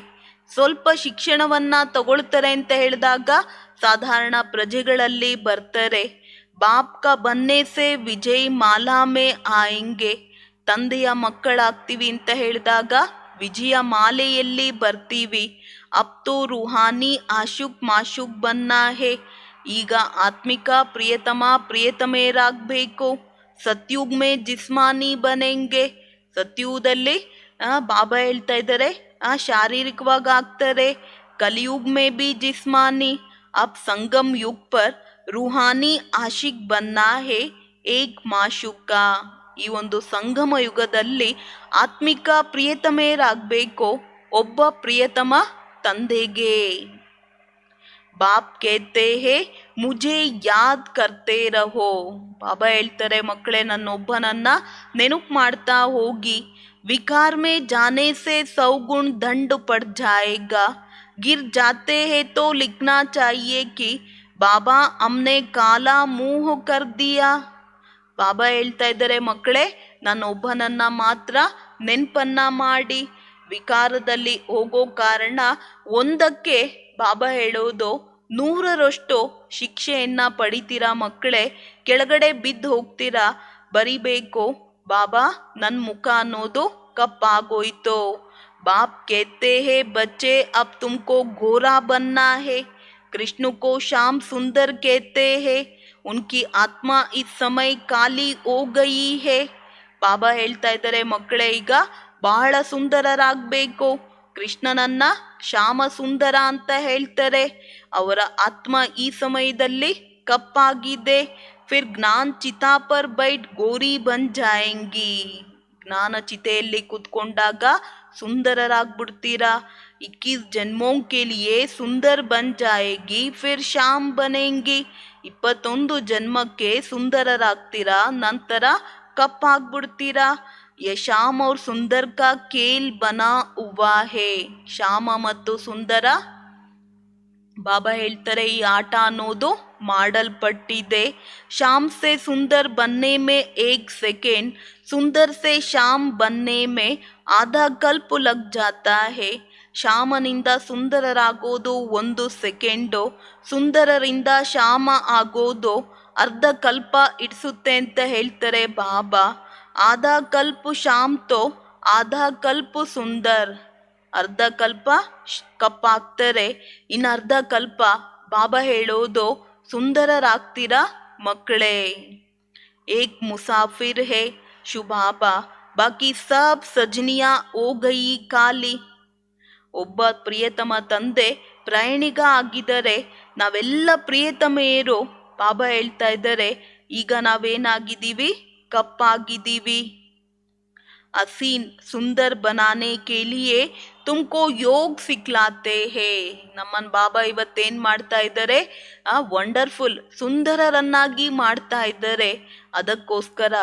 ಸ್ವಲ್ಪ ಶಿಕ್ಷಣವನ್ನ ತಗೊಳ್ತಾರೆ ಅಂತ ಹೇಳಿದಾಗ ಸಾಧಾರಣ ಪ್ರಜೆಗಳಲ್ಲಿ ಬರ್ತಾರೆ. ಬಾಪ್ ಕಾ ಬನ್ನೆ ಸೆ ವಿಜಯ್ ಮಾಲಾ ಮೇ ಆಯೆಂಗೆ. ತಂದೆಯ ಮಕ್ಕಳಾಗ್ತೀವಿ ಅಂತ ಹೇಳಿದಾಗ ವಿಜಯ ಮಾಲೆಯಲ್ಲಿ ಬರ್ತೀವಿ. ಅಬ್ ತೋ ರೂಹಾನಿ ಆಶುಕ್ ಮಾಶುಕ್ ಬನ್ನಾ ಹೇ. ಈಗ ಆತ್ಮಿಕ ಪ್ರಿಯತಮ ಪ್ರಿಯತಮೆಯರಾಗಬೇಕು. ಸತ್ಯುಗ್ ಮೇ ಜಿಸ್ಮಾನಿ ಬನೆಂಗೆ. ಸತ್ಯುಗದಲ್ಲಿ ಬಾಬಾ ಹೇಳ್ತಾ ಇದ್ದಾರೆ ಶಾರೀರಿಕವಾಗಿ ಆಗ್ತಾರೆ. ಕಲಿಯುಗ್ ಮೇ ಬಿ ಜಿಸ್ಮಾನಿ. ಅಬ್ ಸಂಗಮ್ ಯುಗ್ ಪರ್ ರೂಹಾನಿ ಆಶಿಕ್ ಬನ್ನಾ ಹೇ ಏಕ್ ಮಾಶುಕ. ಈ ಒಂದು ಸಂಗಮ ಯುಗದಲ್ಲಿ ಆತ್ಮಿಕ ಪ್ರಿಯತಮೆಯರಾಗಬೇಕು ಒಬ್ಬ ಪ್ರಿಯತಮ ತಂದೆಗೆ. ಬಾಪ್ ಕೇತೆ ಹೇ ಮುझे ಯಾದ್ ಕರ್ತೆ ರಹೋ. ಬಾಬಾ ಹೇಳ್ತಾರೆ, ಮಕ್ಕಳೇ ನನ್ನೊಬ್ಬನನ್ನ ನೆನಪು ಮಾಡ್ತಾ ಹೋಗಿ. ವಿಕಾರ ಮೇ ಜಾನೆ ಸೆ ಸೌಗುಣ ದಂಡ ಪಡ್ ಜಾಯೇಗಾ. ಗಿರ್ ಜಾತೆ ಹೇ ತೋ ಲಿಖನಾ ಚಾಹಿಯೆ ಕಿ ಬಾಬಾ ಹಮ್ನೆ ಕಾಲಾ ಮುಂಹ ಕರ್ ದಿಯಾ. ಬಾಬಾ ಹೇಳ್ತಾ ಇದ್ದಾರೆ, ಮಕ್ಕಳೇ ನನ್ನೊಬ್ಬನನ್ನ ಮಾತ್ರ ನೆನಪನ್ನ ಮಾಡಿ. ವಿಕಾರದಲ್ಲಿ ಹೋಗೋ ಕಾರಣ ಒಂದಕ್ಕೆ ಬಾಬಾ ಹೇಳೋದು 100ರಷ್ಟು ಶಿಕ್ಷೆಯನ್ನ ಪಡಿತೀರಾ ಮಕ್ಕಳೇ, ಕೆಳಗಡೆ ಬಿದ್ದು ಹೋಗ್ತೀರಾ. ಬರಿಬೇಕು, ಬಾಬಾ ನನ್ನ ಮುಖ ಅನ್ನೋದು ಕಪ್ಪಾಗೋಯ್ತು. ಬಾಪ್ ಕೇತೆ ಹೇ ಬಚ್ಚೆ ಅಬ್ ತುಮಕೋ ಗೋರಾ ಬನ್ನಾ ಹೇ. कृष्ण को श्याम सुंदर कहते हैं. उनकी आत्मा इस समय काली हो गई है. ಬಾಬಾ ಹೇಳ್ತಾ ಇದ್ದಾರೆ, ಮಕ್ಕಳೇ ಈಗ ಬಹಳ ಸುಂದರರಾಗಬೇಕು. ಕೃಷ್ಣನನ್ನ ಶ್ಯಾಮ ಸುಂದರ ಅಂತ ಹೇಳ್ತಾರೆ. ಅವರ ಆತ್ಮ ಈ ಸಮಯದಲ್ಲಿ ಕಪ್ಪಾಗಿದೆ. ಫಿರ್ ಜ್ಞಾನ ಚಿತಾ ಪರ್ ಬೈಟ್ ಗೋರಿ ಬನ್ ಜಾಯೆಂಗಿ. ಜ್ಞಾನ ಚಿತೆಯಲ್ಲಿ ಕುತ್ಕೊಂಡಾಗ ಸುಂದರರಾಗ್ಬಿಡ್ತೀರಾ. 21 ಜನ್ಮೋं के लिए सुंदर बन जाएगी, फिर श्याम बनेंगी. 21 ಜನ್ಮಕ್ಕೆ ಸುಂದರರಾಗ್ತೀರಾ, ನಂತರ ಕಪ್ಪಾಗ್ಬಿಡ್ತೀರಾ. ये श्याम और सुंदर का खेल बना हुआ है. ಶ್ಯಾಮ ಮತ್ತು ಸುಂದರ, ಬಾಬಾ ಹೇಳ್ತಾರೆ ಈ ಆಟ ಅನ್ನೋದು ಮಾಡಲ್ಪಟ್ಟಿದೆ. ಶ್ಯಾಮ್ ಸೆ ಸುಂದರ್ ಬನ್ನೆ ಮೇ 1 ಸೆಕೆಂಡ್, ಸುಂದರ್ ಸೆ ಶ್ಯಾಮ್ ಬನ್ನೆ ಮೇ ಆಧಾ ಕಲ್ಪ ಲಗ್ ಜಾತಾ ಹೇ. ಶ್ಯಾಮನಿಂದ ಸುಂದರರಾಗೋದು 1 ಸೆಕೆಂಡು, ಸುಂದರರಿಂದ ಶ್ಯಾಮ ಆಗೋದು ಅರ್ಧ ಕಲ್ಪ ಇಡಿಸುತ್ತೆ ಅಂತ ಹೇಳ್ತಾರೆ ಬಾಬಾ. ಆಧಾ ಕಲ್ಪ ಶ್ಯಾಮ್ ತೋ ಆಧಾ ಕಲ್ಪ ಸುಂದರ್. ಅರ್ಧ ಕಲ್ಪ ಕಪ್ಪಾಗ್ತಾರೆ, ಇನ್ನು ಅರ್ಧ ಕಲ್ಪ ಬಾಬಾ ಹೇಳೋದು ಸುಂದರರಾಗ್ತೀರಾ ಮಕ್ಕಳೇ. ಏಕ್ ಮುಸಾಫಿರ್ ಹೇ ಶುಭಾಬಾ, ಬಾಕಿ ಸಬ್ ಸಜನಿಯಾ ಹೋ ಗಯಿ ಕಾಲಿ. ಒಬ್ಬ ಪ್ರಿಯತಮ ತಂದೆ ಪ್ರಯಾಣಿಗ ಆಗಿದ್ದಾರೆ, ನಾವೆಲ್ಲ ಪ್ರಿಯತಮೆಯರು. ಬಾಬಾ ಹೇಳ್ತಾ ಇದ್ದಾರೆ ಈಗ ನಾವೇನಾಗಿದ್ದೀವಿ? ಕಪ್ಪಾಗಿದ್ದೀವಿ. ಹಸೀನ್ ಸುಂದರ್ ಬನಾನೆ ಕೆ ಲಿಯೆ ತುಮ್ಕೋ ಯೋಗ್ ಸಿಕ್ಲಾತೆ ಹೇ. ನಮ್ಮನ್ ಬಾಬಾ ಇವತ್ತೇನ್ ಮಾಡ್ತಾ ಇದ್ದಾರೆ? ವಂಡರ್ಫುಲ್, ಸುಂದರರನ್ನಾಗಿ ಮಾಡ್ತಾ ಇದ್ದಾರೆ. ಅದಕ್ಕೋಸ್ಕರ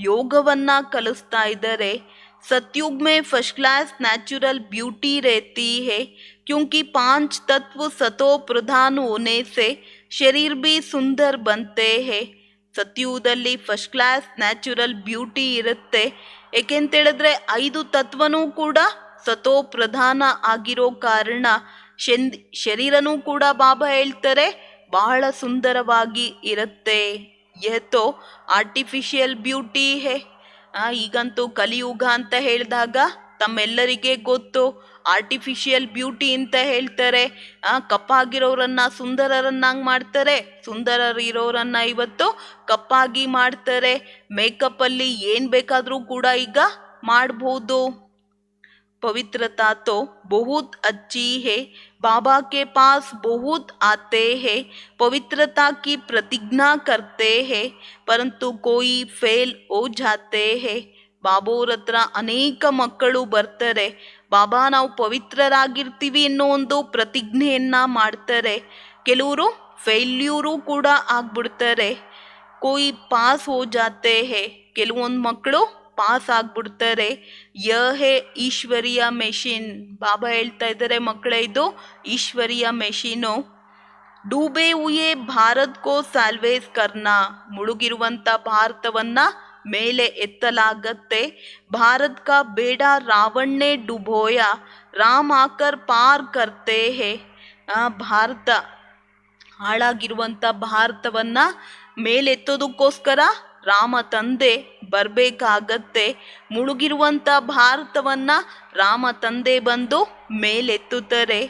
ಯೋಗವನ್ನ ಕಲಿಸ್ತಾ ಇದ್ದಾರೆ. सतयुग में फर्स्ट क्लास नेचुरल ब्यूटी रहती है क्योंकि 5 तत्व सतो प्रधान होने से शरीर भी सुंदर बनते हैं. ಸತ್ಯುಗದಲ್ಲಿ ಫಸ್ಟ್ ಕ್ಲಾಸ್ ನ್ಯಾಚುರಲ್ ಬ್ಯೂಟಿ ಇರುತ್ತೆ. ಏಕೆಂತ ಹೇಳಿದ್ರೆ 5 ತತ್ವನೂ ಕೂಡ ಸತೋ ಪ್ರಧಾನ ಆಗಿರೋ ಕಾರಣ ಶರೀರನೂ ಕೂಡ ಬಾಬಾ ಹೇಳ್ತಾರೆ ಬಹಳ ಸುಂದರವಾಗಿ ಇರುತ್ತೆ. ಯಹ್ ಆರ್ಟಿಫಿಷಿಯಲ್ ಬ್ಯೂಟಿ ಹೇ. ಈಗಂತೂ ಕಲಿಯುಗ ಅಂತ ಹೇಳಿದಾಗ ತಮ್ಮೆಲ್ಲರಿಗೆ ಗೊತ್ತು, ಆರ್ಟಿಫಿಷಿಯಲ್ ಬ್ಯೂಟಿ ಅಂತ ಹೇಳ್ತಾರೆ. ಕಪ್ಪಾಗಿರೋರನ್ನ ಸುಂದರರನ್ನಾಗಿ ಮಾಡ್ತಾರೆ, ಸುಂದರರಿರೋರನ್ನ ಇವತ್ತು ಕಪ್ಪಾಗಿ ಮಾಡ್ತಾರೆ. ಮೇಕಪ್ ಅಲ್ಲಿ ಏನ್ ಬೇಕಾದ್ರೂ ಕೂಡ ಈಗ ಮಾಡ್ಬೋದು. पवित्रता तो बहुत अच्छी है, बाबा के पास बहुत आते हैं, पवित्रता की प्रतिज्ञा करते हैं, परंतु कोई फेल हो जाते हैं. ಬಾಬೋರ ಹತ್ರ ಅನೇಕ ಮಕ್ಕಳು ಬರ್ತಾರೆ. ಬಾಬಾ ನಾವು ಪವಿತ್ರರಾಗಿರ್ತೀವಿ ಅನ್ನೋ ಒಂದು ಪ್ರತಿಜ್ಞೆಯನ್ನ ಮಾಡ್ತಾರೆ. ಕೆಲವರು ಫೇಲ್ಯೂರು ಕೂಡ ಆಗ್ಬಿಡ್ತಾರೆ. ಕೋಯಿ ಪಾಸ್ ಹೋ ಜಾತೆ ಹೇ, ಕೆಲವೊಂದು ಮಕ್ಕಳು ಪಾಸ್ ಆಗ್ಬಿಡ್ತಾರೆ. ಯಹೇ ಈಶ್ವರಿಯ ಮೆಷಿನ್. ಬಾಬಾ ಹೇಳ್ತಾ ಇದ್ದಾರೆ ಮಕ್ಕಳೇ, ಇದು ಈಶ್ವರಿಯ ಮೆಷಿನು. ಡೂಬೆ ಹುಯೇ ಭಾರತ್ ಕೋ ಸಾಲ್ವೇಸ್ ಕರ್ನಾ. ಮುಳುಗಿರುವಂತ ಭಾರತವನ್ನ ಮೇಲೆ ಎತ್ತಲಾಗತ್ತೆ. ಭಾರತ್ ಕಾ ಬೇಡ ರಾವಣೆ ಡುಬೋಯ, ರಾಮ್ ಆಕರ್ ಪಾರ್ ಕರ್ತೆ ಹೇ. ಭಾರತ ಹಾಳಾಗಿರುವಂತ ಭಾರತವನ್ನ ಮೇಲೆತ್ತೋದಕ್ಕೋಸ್ಕರ ರಾಮ ತಂದೆ ಬರಬೇಕಾಗತ್ತೆ. ಮುಳುಗಿರುವಂತ ಭಾರತವನ್ನ ರಾಮ ತಂದೆ ಬಂದು ಮೇಲೆತ್ತುತ್ತಾರೆ.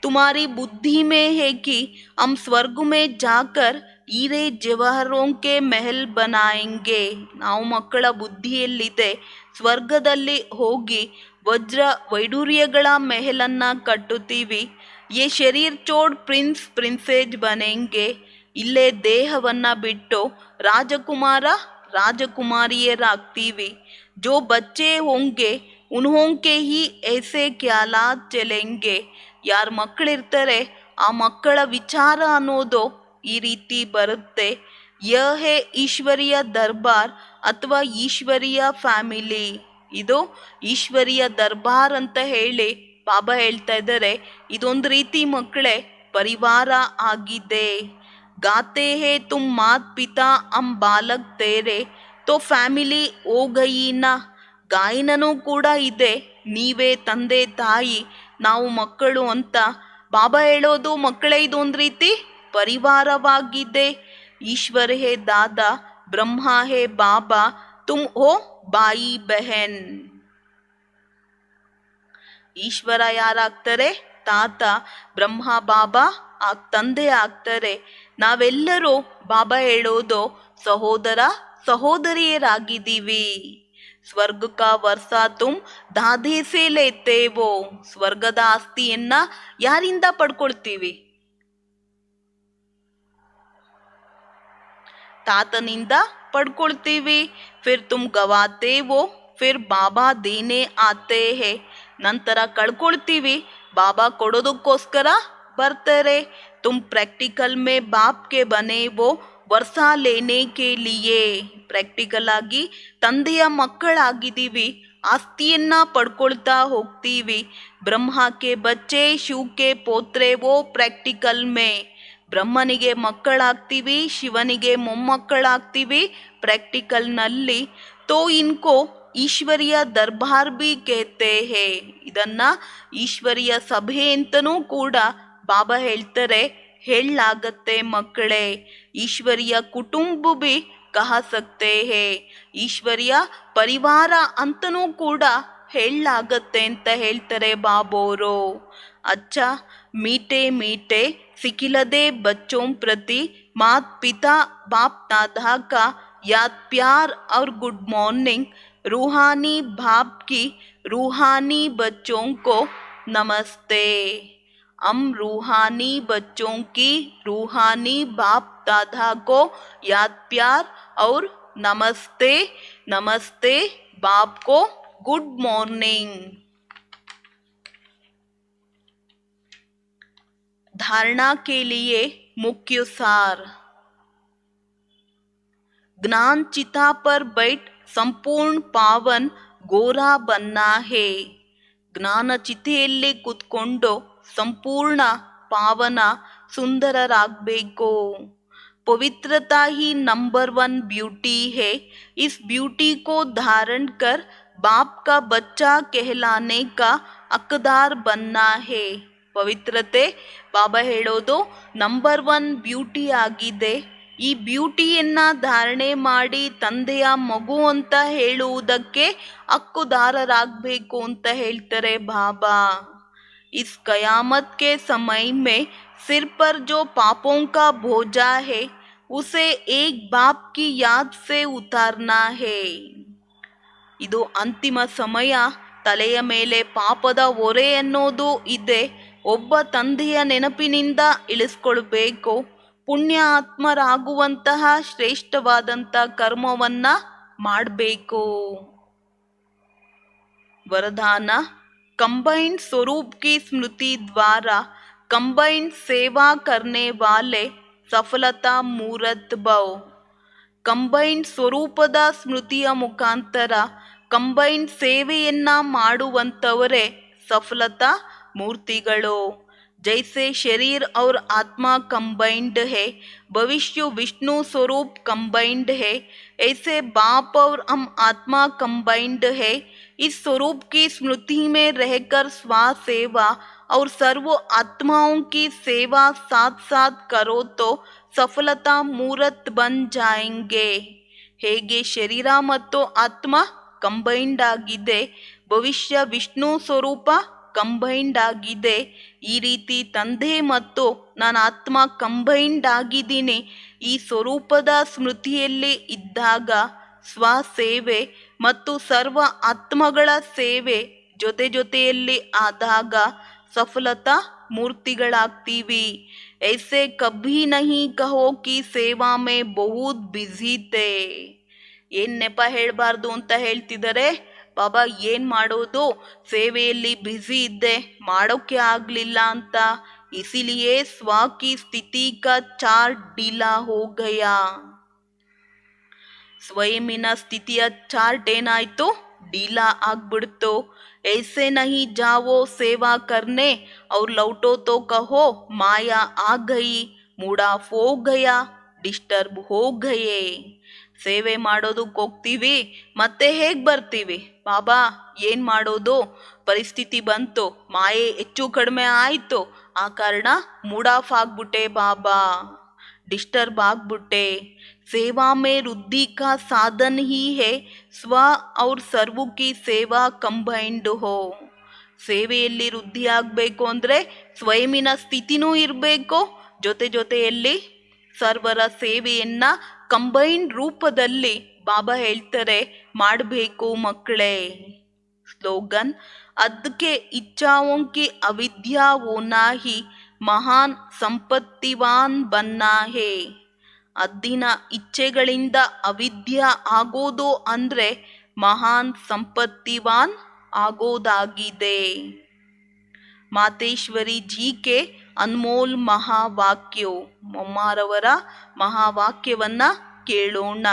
ತುಮಾರಿ ಬುದ್ಧಿ ಮೇ ಹೇ ಕಿ ಹಮ್ ಸ್ವರ್ಗ ಮೇ ಜಾಕರ್ ಹೀರೆ ಜವಾಹರೋಂ ಕೆ ಮೆಹಲ್ ಬನಾಯೆಂಗೆ. ನಾವು ಮಕ್ಕಳ ಬುದ್ಧಿಯಲ್ಲಿದೆ, ಸ್ವರ್ಗದಲ್ಲಿ ಹೋಗಿ ವಜ್ರ ವೈಡೂರ್ಯಗಳ ಮೆಹಲನ್ನ ಕಟ್ಟುತ್ತೀವಿ. ಯೇ ಶರೀರ್ ಚೋಡ್ ಪ್ರಿನ್ಸ್ ಪ್ರಿನ್ಸೇಜ್ ಬನೆಂಗೆ. ಇಲ್ಲೇ ದೇಹವನ್ನ ಬಿಟ್ಟು ರಾಜಕುಮಾರ ರಾಜಕುಮಾರಿಯರಾಗ್ತೀವಿ. ಜೋ ಬಚ್ಚೆ ಹೋಂಗೆ ಉನ್ಹೋಂಕೆ ಹಿ ಐಸೆ ಖ್ಯಾಲಾತ್ ಚಲೆಂಗೆ. ಯಾರ ಮಕ್ಕಳಿರ್ತಾರೆ ಆ ಮಕ್ಕಳ ವಿಚಾರ ಅನ್ನೋದು ಈ ರೀತಿ ಬರುತ್ತೆ. ಯಹೇ ಈಶ್ವರಿಯ ದರ್ಬಾರ್ ಅಥವಾ ಈಶ್ವರಿಯ ಫ್ಯಾಮಿಲಿ. ಇದು ಈಶ್ವರಿಯ ದರ್ಬಾರ್ ಅಂತ ಹೇಳಿ ಬಾಬಾ ಹೇಳ್ತಾ ಇದ್ದಾರೆ. ಇದೊಂದು ರೀತಿ ಮಕ್ಕಳೇ ಪರಿವಾರ ಆಗಿದೆ. गाते हैं तुम मात पिता हम बालक तेरे तो ಫ್ಯಾಮಿಲಿ ಓ ಗಯೀನ. ಗಾಯನನೂ ಕೂಡ ಇದೆ, ನೀವೇ ತಂದೆ ತಾಯಿ ನಾವು ಮಕ್ಕಳು ಅಂತ ಬಾಬಾ ಹೇಳೋದು. ಮಕ್ಕಳೇ ಇದೊಂದು ರೀತಿ ಪರಿವಾರವಾಗಿದೆ. ಈಶ್ವರ ಹೇ ದಾದಾ, ಬ್ರಹ್ಮ ಹೇ ಬಾಬಾ, ತುಮ್ ಹೋ ಬಾಯಿ ಬೆಹನ್. ಈಶ್ವರ ಯಾರಾಗ್ತಾರೆ? ತಾತ, ಬ್ರಹ್ಮ ಬಾಬಾ ತಂದೆ ಆಗ್ತಾರೆ. ನಾವೆಲ್ಲರೂ ಬಾಬಾ ಹೇಳೋದು ಸಹೋದರ ಸಹೋದರಿಯರಾಗಿದ್ದೀವಿ. ಸ್ವರ್ಗ ಕಾ ವರ್ಷ ತುಮ್ ದಾದೆ ಸೇ ಲೇತೇವೋ. ಸ್ವರ್ಗದ ಆಸ್ತಿಯನ್ನ ಯಾರಿಂದ ಪಡ್ಕೊಳ್ತೀವಿ? ತಾತನಿಂದ ಪಡ್ಕೊಳ್ತೀವಿ. ಫಿರ್ ತುಮ್ ಗವಾತೇವೋ ಫಿರ್ ಬಾಬಾ ದೇನೆ ಆತೆ ಹೇ. ನಂತರ ಕಳ್ಕೊಳ್ತೀವಿ, ಬಾಬಾ ಕೊಡೋದಕ್ಕೋಸ್ಕರ ಬರ್ತಾರೆ. ತುಮ್ ಪ್ರಾಕ್ಟಿಕಲ್ ಮೇ ಬಾಪ್ ಕೆ ಬನೆ ವೋ ವರ್ಷ ಲೇನೆ ಕೆ ಲಿಯೇ. ಪ್ರಾಕ್ಟಿಕಲ್ ಆಗಿ ತಂದೆಯ ಮಕ್ಕಳಾಗಿದ್ದೀವಿ, ಆಸ್ತಿಯನ್ನ ಪಡ್ಕೊಳ್ತಾ ಹೋಗ್ತೀವಿ. ಬ್ರಹ್ಮ ಕೆ ಬಚ್ಚೆ ಶಿವ್ ಕೆ ಪೋತ್ರೆ ವೋ ಪ್ರಾಕ್ಟಿಕಲ್ ಮೇ. ಬ್ರಹ್ಮನಿಗೆ ಮಕ್ಕಳಾಗ್ತೀವಿ, ಶಿವನಿಗೆ ಮೊಮ್ಮಕ್ಕಳಾಗ್ತೀವಿ ಪ್ರಾಕ್ಟಿಕಲ್ನಲ್ಲಿ. ತೋ ಇನ್ಕೋ ಈಶ್ವರಿಯ ದರ್ಬಾರ್ ಬಿ ಕೇತೆ ಹೇ. ಇದನ್ನ ಈಶ್ವರಿಯ ಸಭೆ ಅಂತನೂ ಕೂಡ ಬಾಬಾ ಹೇಳ್ತಾರೆ, ಹೇಳಲಾಗತ್ತೆ ಮಕ್ಕಳೇ. ಈಶ್ವರಿಯ ಕುಟುಂಬ ಬಿ ಕಹ ಸಕ್ತೆ ಹೇ. ಈಶ್ವರಿಯ ಪರಿವಾರ ಅಂತನೂ ಕೂಡ ಹೇಳಲಾಗತ್ತೆ ಅಂತ ಹೇಳ್ತಾರೆ ಬಾಬೋರು. ಅಚ್ಚಾ ಮೀಟೆ ಮೀಟೆ ಸಿಕ್ಕಿಲದೆ ಬಚ್ಚೋಂ ಪ್ರತಿ ಮಾತ್ ಪಿತಾ ಬಾಪ್ दादा का याद प्यार और गुड मॉर्निंग. रूहानी बाप की रूहानी बच्चों को नमस्ते. हम रूहानी बच्चों की रूहानी बाप दादा को याद प्यार और नमस्ते नमस्ते बाप को गुड मॉर्निंग। धारणा के लिए मुख्य सार। ज्ञान चिता पर बैठ संपूर्ण पावन ಗೋರಾ बनना है। ಜ್ಞಾನ ಚಿತೆಯಲ್ಲಿ ಕೂತ್ಕೊಂಡು ಸಂಪೂರ್ಣ ಪಾವನ ಸುಂದರರಾಗಬೇಕು। पवित्रता ही नंबर 1 ब्यूटी है। इस ब्यूटी को धारण कर बाप का बच्चा कहलाने का हकदार बनना है। ಪವಿತ್ರತೆ ಬಾಬಾ ಹೇಳೋದು ನಂಬರ್ 1 ಬ್ಯೂಟಿ ಆಗಿದೆ। ಈ ಬ್ಯೂಟಿಯನ್ನ ಧಾರಣೆ ಮಾಡಿ ತಂದೆಯ ಮಗು ಅಂತ ಹೇಳುವುದಕ್ಕೆ ಹಕ್ಕುದಾರರಾಗಬೇಕು ಅಂತ ಹೇಳ್ತಾರೆ ಬಾಬಾ। इस कयामत के समय में सिर पर जो पापों का बोझा है उसे एक बाप की याद से उतारना है। ಇದು ಅಂತಿಮ ಸಮಯ। ತಲೆಯ ಮೇಲೆ ಪಾಪದ ಹೊರೆ ಅನ್ನೋದು ಇದೆ, ಒಬ್ಬ ತಂದೆಯ ನೆನಪಿನಿಂದ ಇಳಿಸ್ಕೊಳ್ಬೇಕು। ಪುಣ್ಯ ಆತ್ಮರಾಗುವಂತಹ ಶ್ರೇಷ್ಠವಾದಂಥ ಕರ್ಮವನ್ನ ಮಾಡಬೇಕು। वरदान। कंबाइंड स्वरूप की स्मृति द्वारा कंबाइंड सेवा करने वाले सफलता मूर्त भव। ಕಂಬೈನ್ಡ್ ಸ್ವರೂಪದ ಸ್ಮೃತಿಯ ಮುಖಾಂತರ ಕಂಬೈನ್ಡ್ ಸೇವೆಯನ್ನ ಮಾಡುವಂಥವರೇ ಸಫಲತಾ ಮೂರ್ತಿಗಳು। जैसे शरीर और आत्मा कंबाइंड है, भविष्य विष्णु स्वरूप कंबाइंड है, ऐसे बाप और हम आत्मा कंबाइंड है। इस स्वरूप की स्मृति में रहकर स्वा सेवा और सर्व आत्माओं की सेवा साथ साथ करो तो सफलता मूर्त बन जाएंगे। ಹೇಗೆ ಶರೀರ ಮತ್ತು ಆತ್ಮ ಕಂಬೈಂಡ್ ಆಗಿದೆ, ಭವಿಷ್ಯ ವಿಷ್ಣು ಸ್ವರೂಪ ಕಂಬೈಂಡ್ ಆಗಿದೆ, ಈ ರೀತಿ ತಂದೆ ಮತ್ತು ನಾನು ಆತ್ಮ ಕಂಬೈಂಡ್ ಆಗಿದ್ದೀನಿ। ಈ ಸ್ವರೂಪದ ಸ್ಮೃತಿಯಲ್ಲಿ ಇದ್ದಾಗ ಸ್ವ ಸೇವೆ ಮತ್ತು ಸರ್ವ ಆತ್ಮಗಳ ಸೇವೆ ಜೊತೆ ಜೊತೆಯಲ್ಲಿ ಆದಾಗ ಸಫಲತಾ ಮೂರ್ತಿಗಳಾಗ್ತೀವಿ। ऐसे कभी नहीं कहो कि ಸೇವಾ में बहुत ಬಿಸಿ थे। ಏನ್ ನೆಪ ಹೇಳಬಾರ್ದು ಅಂತ ಹೇಳ್ತಿದ್ದಾರೆ ಬಾಬಾ। ಏನ್ ಮಾಡೋದು, ಸೇವೆಯಲ್ಲಿ ಬ್ಯುಸಿ ಇದ್ದೆ, ಮಾಡೋಕ್ಕೆ ಆಗ್ಲಿಲ್ಲ ಅಂತ। ಇಸಿಲಿಯೇ ಸ್ವ ಕಿ ಸ್ಥಿತಿ ಕಾ ಚಾರ್ಟ್ ಢೀಲಾ ಹೋ ಗಯಾ। ಸ್ವಯಂನ ಸ್ಥಿತಿಯ ಚಾರ್ಟ್ ಏನಾಯ್ತು, ಢೀಲಾ ಆಗ್ಬಿಡ್ತು। ऐसे नहीं जाओ सेवा करने और लौटो तो कहो माया आ गई, मूड ऑफ हो गया, ಡಿಸ್ಟರ್ಬ್ हो गए। ಸೇವೆ ಮಾಡೋದಕ್ಕೆ ಹೋಗ್ತೀವಿ, ಮತ್ತೆ ಹೇಗೆ ಬರ್ತೀವಿ ಬಾಬಾ, ಏನು ಮಾಡೋದು, ಪರಿಸ್ಥಿತಿ ಬಂತು, ಮಾಯೆ ಹೆಚ್ಚು ಕಡಿಮೆ ಆಯಿತು, ಆ ಕಾರಣ ಮೂಡ್ ಆಫ್ ಆಗ್ಬಿಟ್ಟೆ ಬಾಬಾ, ಡಿಸ್ಟರ್ಬ್ ಆಗ್ಬಿಟ್ಟೆ। सेवा में वृद्धि का साधन ही है स्व और सर्व की सेवा ಕಂಬೈಂಡ್ हो। ಸೇವೆಯಲ್ಲಿ ವೃದ್ಧಿ ಆಗಬೇಕು ಅಂದರೆ ಸ್ವಯಂನ ಸ್ಥಿತಿನೂ ಇರಬೇಕು, ಜೊತೆ ಜೊತೆಯಲ್ಲಿ ಸರ್ವರ ಸೇವೆಯನ್ನ ಕಂಬೈಂಡ್ ರೂಪದಲ್ಲಿ ಬಾಬಾ ಹೇಳ್ತಾರೆ ಮಾಡಬೇಕು ಮಕ್ಕಳೇ। ಸ್ಲೋಗನ್। ಅದಕ್ಕೆ ಇಚ್ಛಾओं की अविद्या होना ही महान संपत्तिवान बनना है। ಅದ್ದಿನ ಇಚ್ಛೆಗಳಿಂದ ಅವಿದ್ಯ ಆಗೋದು ಅಂದ್ರೆ ಮಹಾನ್ ಸಂಪತ್ತಿವಾನ್ ಆಗೋದಾಗಿದೆ। ಮಾತೇಶ್ವರಿ ಜಿ ಕೆ ಅನ್ಮೋಲ್ ಮಹಾವಾಕ್ಯೋ, ಮೊಮ್ಮಾರವರ ಮಹಾವಾಕ್ಯವನ್ನ ಕೇಳೋಣ।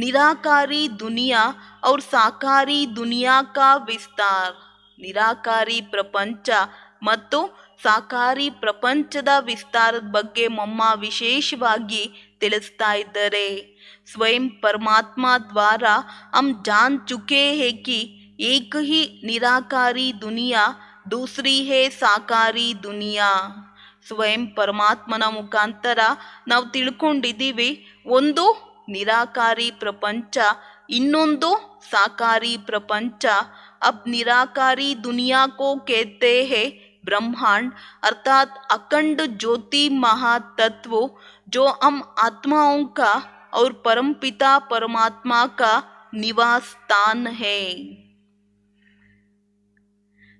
ನಿರಾಕಾರಿ ದುನಿಯಾ और ಸಾಕಾರಿ ದುನಿಯಾ का ವಿಸ್ತಾರ। ನಿರಾಕಾರಿ ಪ್ರಪಂಚ ಮತ್ತು ಸಾಕಾರಿ ಪ್ರಪಂಚದ ವಿಸ್ತಾರದ ಬಗ್ಗೆ ಮೊಮ್ಮ ವಿಶೇಷವಾಗಿ ತಿಳಿಸ್ತಾ ಇದ್ದಾರೆ। ಸ್ವಯಂ ಪರಮಾತ್ಮ ದ್ವಾರ ಹಮ್ ಜಾನ್ ಚುಕೆ ಹೇ ಕಿ ಏಕ್ ಹಿ ನಿರಾಕಾರಿ ದುನಿಯಾ ದೂಸರಿ ಹೇ ಸಾಕಾರಿ ದುನಿಯಾ। ಸ್ವಯಂ ಪರಮಾತ್ಮನ ಮುಖಾಂತರ ನಾವು ತಿಳ್ಕೊಂಡಿದ್ದೀವಿ, ಒಂದು ನಿರಾಕಾರಿ ಪ್ರಪಂಚ, ಇನ್ನೊಂದು ಸಾಕಾರಿ ಪ್ರಪಂಚ। ಅಬ್ ನಿರಾಕಾರಿ ದುನಿಯಾ ಕೋ कहते हैं ब्रह्मांड, अर्थात अखंड ज्योति महातत्व जो हम आत्माओं का और परमपिता परमात्मा का निवास स्थान है।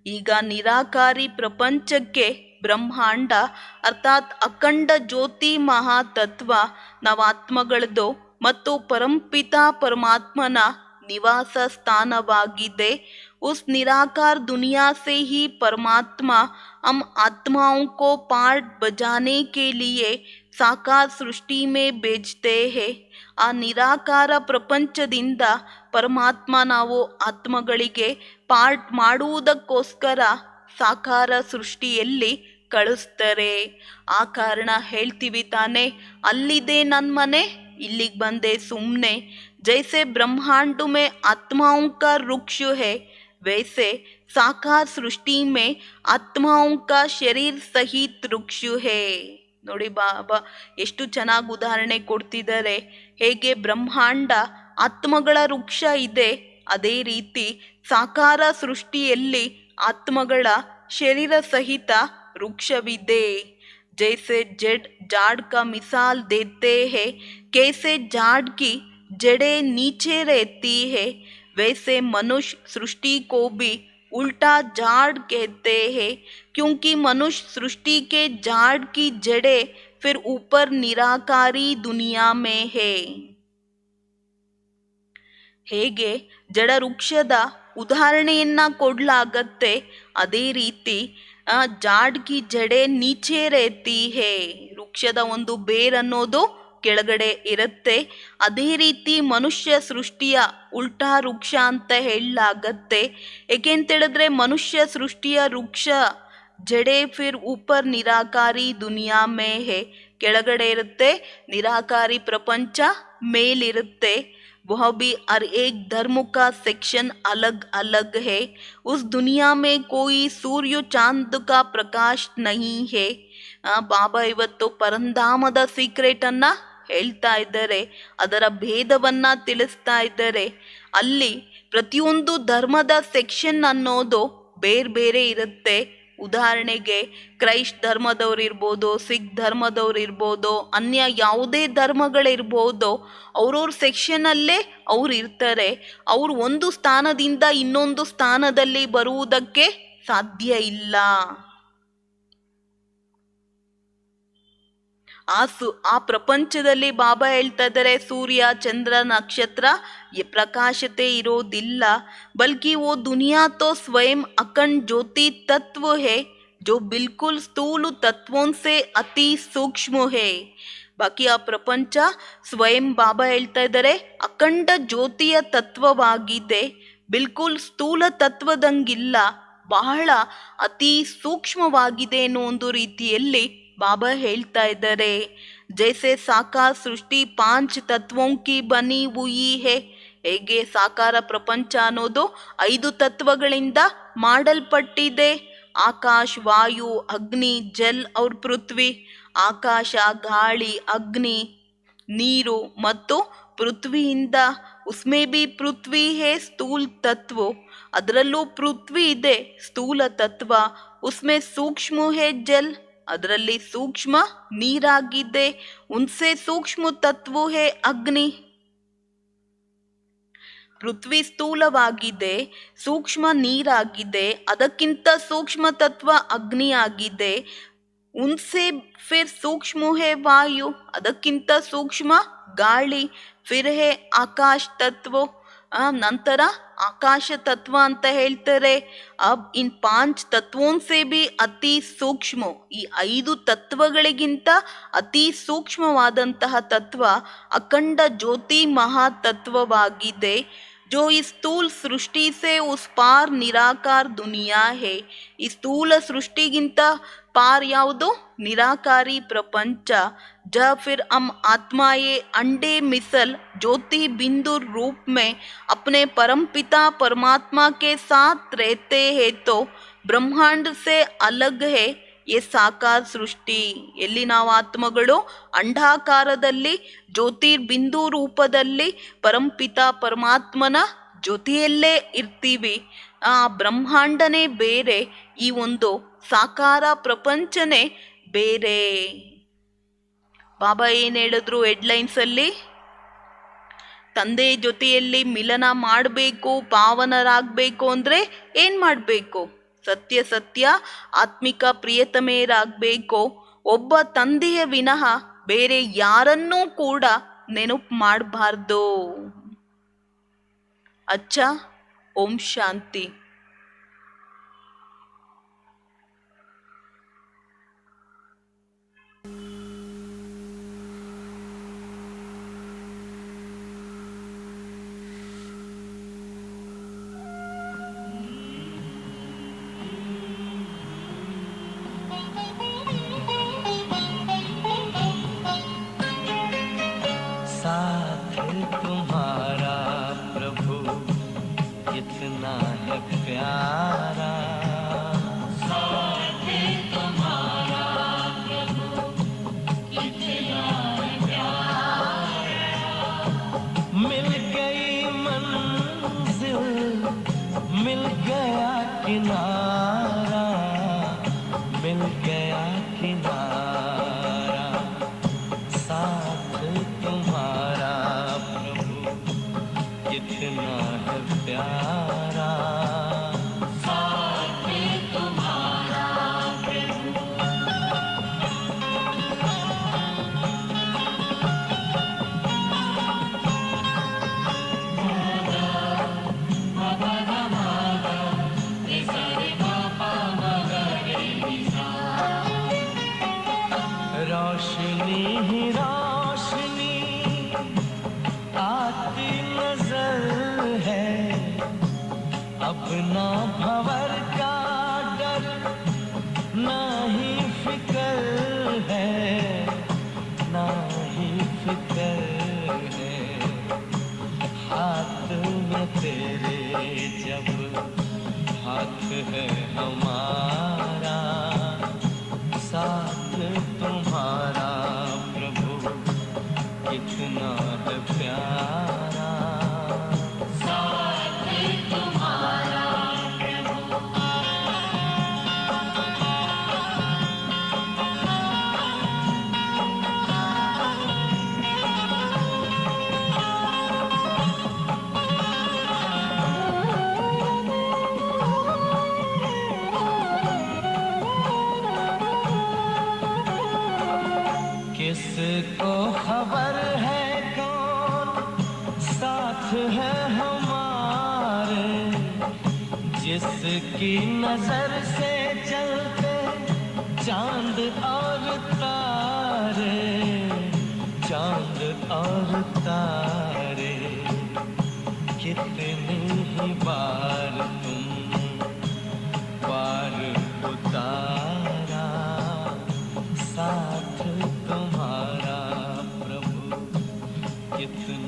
ಈಗ ನಿರಾಕಾರಿ ಪ್ರಪಂಚಕ್ಕೆ ಬ್ರಹ್ಮಾಂಡ ಅರ್ಥಾತ್ ಅಖಂಡ ಜ್ಯೋತಿ ಮಹಾತತ್ವ ನವಾತ್ಮಗಳದು ಮತ್ತು ಪರಂಪಿತಾ ಪರಮಾತ್ಮನ निवास स्थानवाಗಿದೆ। उस निराकार दुनिया से ही परमात्मा हम आत्माओं को पार्ट बजाने के लिए साकार सृष्टि में भेजते हैं। ಆ ನಿರಾಕಾರ ಪ್ರಪಂಚದಿಂದ ಪರಮಾತ್ಮ ನಾವು ಆತ್ಮಗಳಿಗೆ ಪಾರ್ಟ್ ಮಾಡುವುದಕ್ಕೋಸ್ಕರ ಸಾಕಾರ ಸೃಷ್ಟಿಯಲ್ಲಿ ಕಳಿಸ್ತಾರೆ। ಆ ಕಾರಣ ಹೇಳ್ತೀವಿ ತಾನೆ, ಅಲ್ಲಿದೆ ನನ್ನ ಮನೆ, ಇಲ್ಲಿಗೆ ಬಂದೆ ಸುಮ್ಮನೆ। जैसे ब्रह्मांड में आत्माओं का वृक्ष है, वैसे साकार सृष्टि में आत्माओं का शरीर सहित वृक्ष है। ನೋಡಿ ಬಾಬಾ ಎಷ್ಟು ಚೆನ್ನಾಗಿ ಉದಾಹರಣೆ ಕೊಡ್ತಿದ್ದಾರೆ। ಹೇಗೆ ಬ್ರಹ್ಮಾಂಡ ಆತ್ಮಗಳ ವೃಕ್ಷ ಇದೆ, ಅದೇ ರೀತಿ ಸಾಕಾರ ಸೃಷ್ಟಿಯಲ್ಲಿ ಆತ್ಮಗಳ ಶರೀರ ಸಹಿತ ವೃಕ್ಷವಿದೆ। जैसे जाड़ का मिसाल देते हैं, कैसे जाड़ की जड़ें नीचे रहती है, वैसे मनुष्य सृष्टि को भी उल्टा जाड़ कहते हैं, क्योंकि मनुष्य सृष्टि के जाड़ की जड़ें फिर ऊपर निराकारी दुनिया में है। ಹೇಗೆ ಜಡ ವೃಕ್ಷದ ಉದಾಹರಣೆಯನ್ನ ಕೊಡಲಾಗತ್ತೆ, ಅದೇ ರೀತಿ ಜಾಡ್ ಕಿ ಜಡೆ ನೀಚೆ ರೇತಿ ಹೇ, ವೃಕ್ಷದ ಒಂದು ಬೇರನ್ನೋದು ಕೆಳಗಡೆ ಇರುತ್ತೆ, ಅದೇ ರೀತಿ ಮನುಷ್ಯ ಸೃಷ್ಟಿಯ ಉಲ್ಟಾ ವೃಕ್ಷ ಅಂತ ಹೇಳಲಾಗತ್ತೆ। ಏಕೆಂತೇಳಿದ್ರೆ ಮನುಷ್ಯ ಸೃಷ್ಟಿಯ ವೃಕ್ಷ ಜಡೆ ಫಿರ್ ಊಪರ್ ನಿರಾಕಾರಿ ದುನಿಯಾ ಮೇ ಹೇ, ಕೆಳಗಡೆ ಇರುತ್ತೆ, ನಿರಾಕಾರಿ ಪ್ರಪಂಚ ಮೇಲಿರುತ್ತೆ। वह भी हर एक धर्म का सेक्शन अलग अलग है। उस दुनिया में कोई सूर्य चांद का प्रकाश नहीं है। ಬಾಬಾ ಇವತ್ತು ಪರಂಧಾಮದ ಸೀಕ್ರೆಟ್ ಅನ್ನ ಹೇಳ್ತಾ ಇದ್ದಾರೆ, ಅದರ ಭೇದವನ್ನ ತಿಳಿಸ್ತಾ ಇದ್ದಾರೆ। ಅಲ್ಲಿ ಪ್ರತಿಯೊಂದು ಧರ್ಮದ ಸೆಕ್ಷನ್ ಅನ್ನೋದು ಬೇರೆ ಬೇರೆ ಇರುತ್ತೆ। ಉದಾಹರಣೆಗೆ ಕ್ರೈಸ್ಟ್ ಧರ್ಮದವ್ರು ಇರ್ಬೋದು, ಸಿಖ್ ಧರ್ಮದವ್ರು ಇರ್ಬೋದು, ಅನ್ಯ ಯಾವುದೇ ಧರ್ಮಗಳಿರ್ಬೋದು, ಅವ್ರವ್ರ ಸೆಕ್ಷನಲ್ಲೇ ಅವ್ರು ಇರ್ತಾರೆ। ಅವ್ರು ಒಂದು ಸ್ಥಾನದಿಂದ ಇನ್ನೊಂದು ಸ್ಥಾನದಲ್ಲಿ ಬರುವುದಕ್ಕೆ ಸಾಧ್ಯ ಇಲ್ಲ। ಆ ಪ್ರಪಂಚದಲ್ಲಿ ಬಾಬಾ ಹೇಳ್ತಾ ಇದ್ದಾರೆ, ಸೂರ್ಯ ಚಂದ್ರ ನಕ್ಷತ್ರ ಪ್ರಕಾಶತೆ ಇರೋದಿಲ್ಲ, ಬಲ್ಕಿ वो दुनिया तो स्वयं अखंड ज्योति तत्व है जो बिल्कुल स्थूल तत्वों से अति सूक्ष्म है। ಬಾಕಿ ಆ ಪ್ರಪಂಚ ಸ್ವಯಂ ಬಾಬಾ ಹೇಳ್ತಾ ಇದ್ದಾರೆ ಅಖಂಡ ಜ್ಯೋತಿಯ ತತ್ವವಾಗಿದೆ, ಬಿಲ್ಕುಲ್ ಸ್ಥೂಲ ತತ್ವದಂಗಿಲ್ಲ, ಬಹಳ ಅತಿ ಸೂಕ್ಷ್ಮವಾಗಿದೆ ಅನ್ನೋ ಒಂದು ರೀತಿಯಲ್ಲಿ ಬಾಬಾ ಹೇಳ್ತಾ ಇದ್ದಾರೆ। ಜೈಸೆ ಸಾಕಾರ ಸೃಷ್ಟಿ 5 ತತ್ವೋಂ ಕಿ ಬನಿ ಹುಯಿ ಹೇ, ಹೇಗೆ ಸಾಕಾರ ಪ್ರಪಂಚ ಅನ್ನೋದು 5 ತತ್ವಗಳಿಂದ ಮಾಡಲ್ಪಟ್ಟಿದೆ। ಆಕಾಶ, ವಾಯು, ಅಗ್ನಿ, ಜಲ್ और ಪೃಥ್ವಿ, ಆಕಾಶ, ಗಾಳಿ, ಅಗ್ನಿ, ನೀರು ಮತ್ತು ಪೃಥ್ವಿಯಿಂದ। ಉಸ್ಮೇ ಬಿ ಪೃಥ್ವಿ ಹೇ ಸ್ಥೂಲ ತತ್ವ, ಅದರಲ್ಲೂ ಪೃಥ್ವಿ ಇದೆ ಸ್ಥೂಲ ತತ್ವ। ಉಸ್ಮೇ ಸೂಕ್ಷ್ಮ ಹೇ ಜಲ್, ಅದರಲ್ಲಿ ಸೂಕ್ಷ್ಮ ನೀರಾಗಿದೆ। ಉನ್ಸೆ ಸೂಕ್ಷ್ಮ ತತ್ವ ಹೇ ಅಗ್ನಿ, ಪೃಥ್ವಿ ಸ್ಥೂಲವಾಗಿದೆ, ಸೂಕ್ಷ್ಮ ನೀರಾಗಿದೆ, ಅದಕ್ಕಿಂತ ಸೂಕ್ಷ್ಮ ತತ್ವ ಅಗ್ನಿ ಆಗಿದೆ। ಉನ್ಸೆ ಫಿರ್ ಸೂಕ್ಷ್ಮ ಹೇ ವಾಯು, ಅದಕ್ಕಿಂತ ಸೂಕ್ಷ್ಮ ಗಾಳಿ। ಫಿರ್ ಹೇ ಆಕಾಶ ತತ್ವ, ನಂತರ ಆಕಾಶ ತತ್ವ ಅಂತ ಹೇಳ್ತಾರೆ। ಅಬ್ ಇನ್ 5 ತತ್ವೋಂ ಸೆ ಬಿ ಅತಿ ಸೂಕ್ಷ್ಮ, ಈ 5 ತತ್ವಗಳಿಗಿಂತ ಅತಿ ಸೂಕ್ಷ್ಮವಾದಂತಹ ತತ್ವ ಅಖಂಡ ಜ್ಯೋತಿ ಮಹಾತತ್ವವಾಗಿದೆ। जो इस स्थूल सृष्टि से उस पार निराकार दुनिया है, ಈ ಸ್ಥೂಲ ಸೃಷ್ಟಿಗಿಂತ ಪಾರ್ ಯಾವುದು? निराकारी प्रपंच। जब फिर हम आत्माएं अंडे मिसल ज्योति बिंदु रूप में अपने परमपिता परमात्मा के साथ रहते हैं तो ब्रह्मांड से अलग है ये ಸಾಕಾರ ಸೃಷ್ಟಿ। ಎಲ್ಲಿ ನಾವು ಆತ್ಮಗಳು ಅಂಡಾಕಾರದಲ್ಲಿ ಜ್ಯೋತಿರ್ಬಿಂದು ರೂಪದಲ್ಲಿ ಪರಂಪಿತ ಪರಮಾತ್ಮನ ಜೊತೆಯಲ್ಲೇ ಇರ್ತೀವಿ, ಆ ಬ್ರಹ್ಮಾಂಡನೇ ಬೇರೆ, ಈ ಒಂದು ಸಾಕಾರ ಪ್ರಪಂಚನೇ ಬೇರೆ। ಬಾಬಾ ಏನ್ ಹೇಳಿದ್ರು ಹೆಡ್ಲೈನ್ಸ್ ಅಲ್ಲಿ? ತಂದೆ ಜೊತೆಯಲ್ಲಿ ಮಿಲನ ಮಾಡಬೇಕು, ಪಾವನರಾಗಬೇಕು ಅಂದ್ರೆ ಏನ್ ಮಾಡಬೇಕು? ಸತ್ಯ ಸತ್ಯ ಆತ್ಮಿಕ ಪ್ರಿಯತಮೆಯರಾಗಬೇಕು. ಒಬ್ಬ ತಂದೆಯ ವಿನಃ ಬೇರೆ ಯಾರನ್ನೂ ಕೂಡ ನೆನಪು ಮಾಡಬಾರ್ದು. ಅಚ್ಚ. ಓಂ ಶಾಂತಿ. साथ तुम्हारा प्रभु कितना है प्यारा, साथ तुम्हारा प्रभु कितना है प्यारा। मिल गई मंजिल, मिल गया किनारा, मिल गया किनारा। साथ तुम्हारा प्रभु कितना है प्यारा, साथ तुम्हारा प्रभु। रोशनी ही रोशनी आती नजर है, अपना भंवर का डर ना ही फिकर है, ना ही फिकर है। हाथ में तेरे जब हाथ है हमारा, साथ तुम्हारा प्रभु कितना है प्यारा, साथ तुम्हारा प्रभु। किसको खबर है कौन साथ है हमारे, जिसकी नजर से चलते चांद और तारे, चांद और तारे। कितनी ही बार तुम पार उतारा, साथ तुम्हारा प्रभु कितना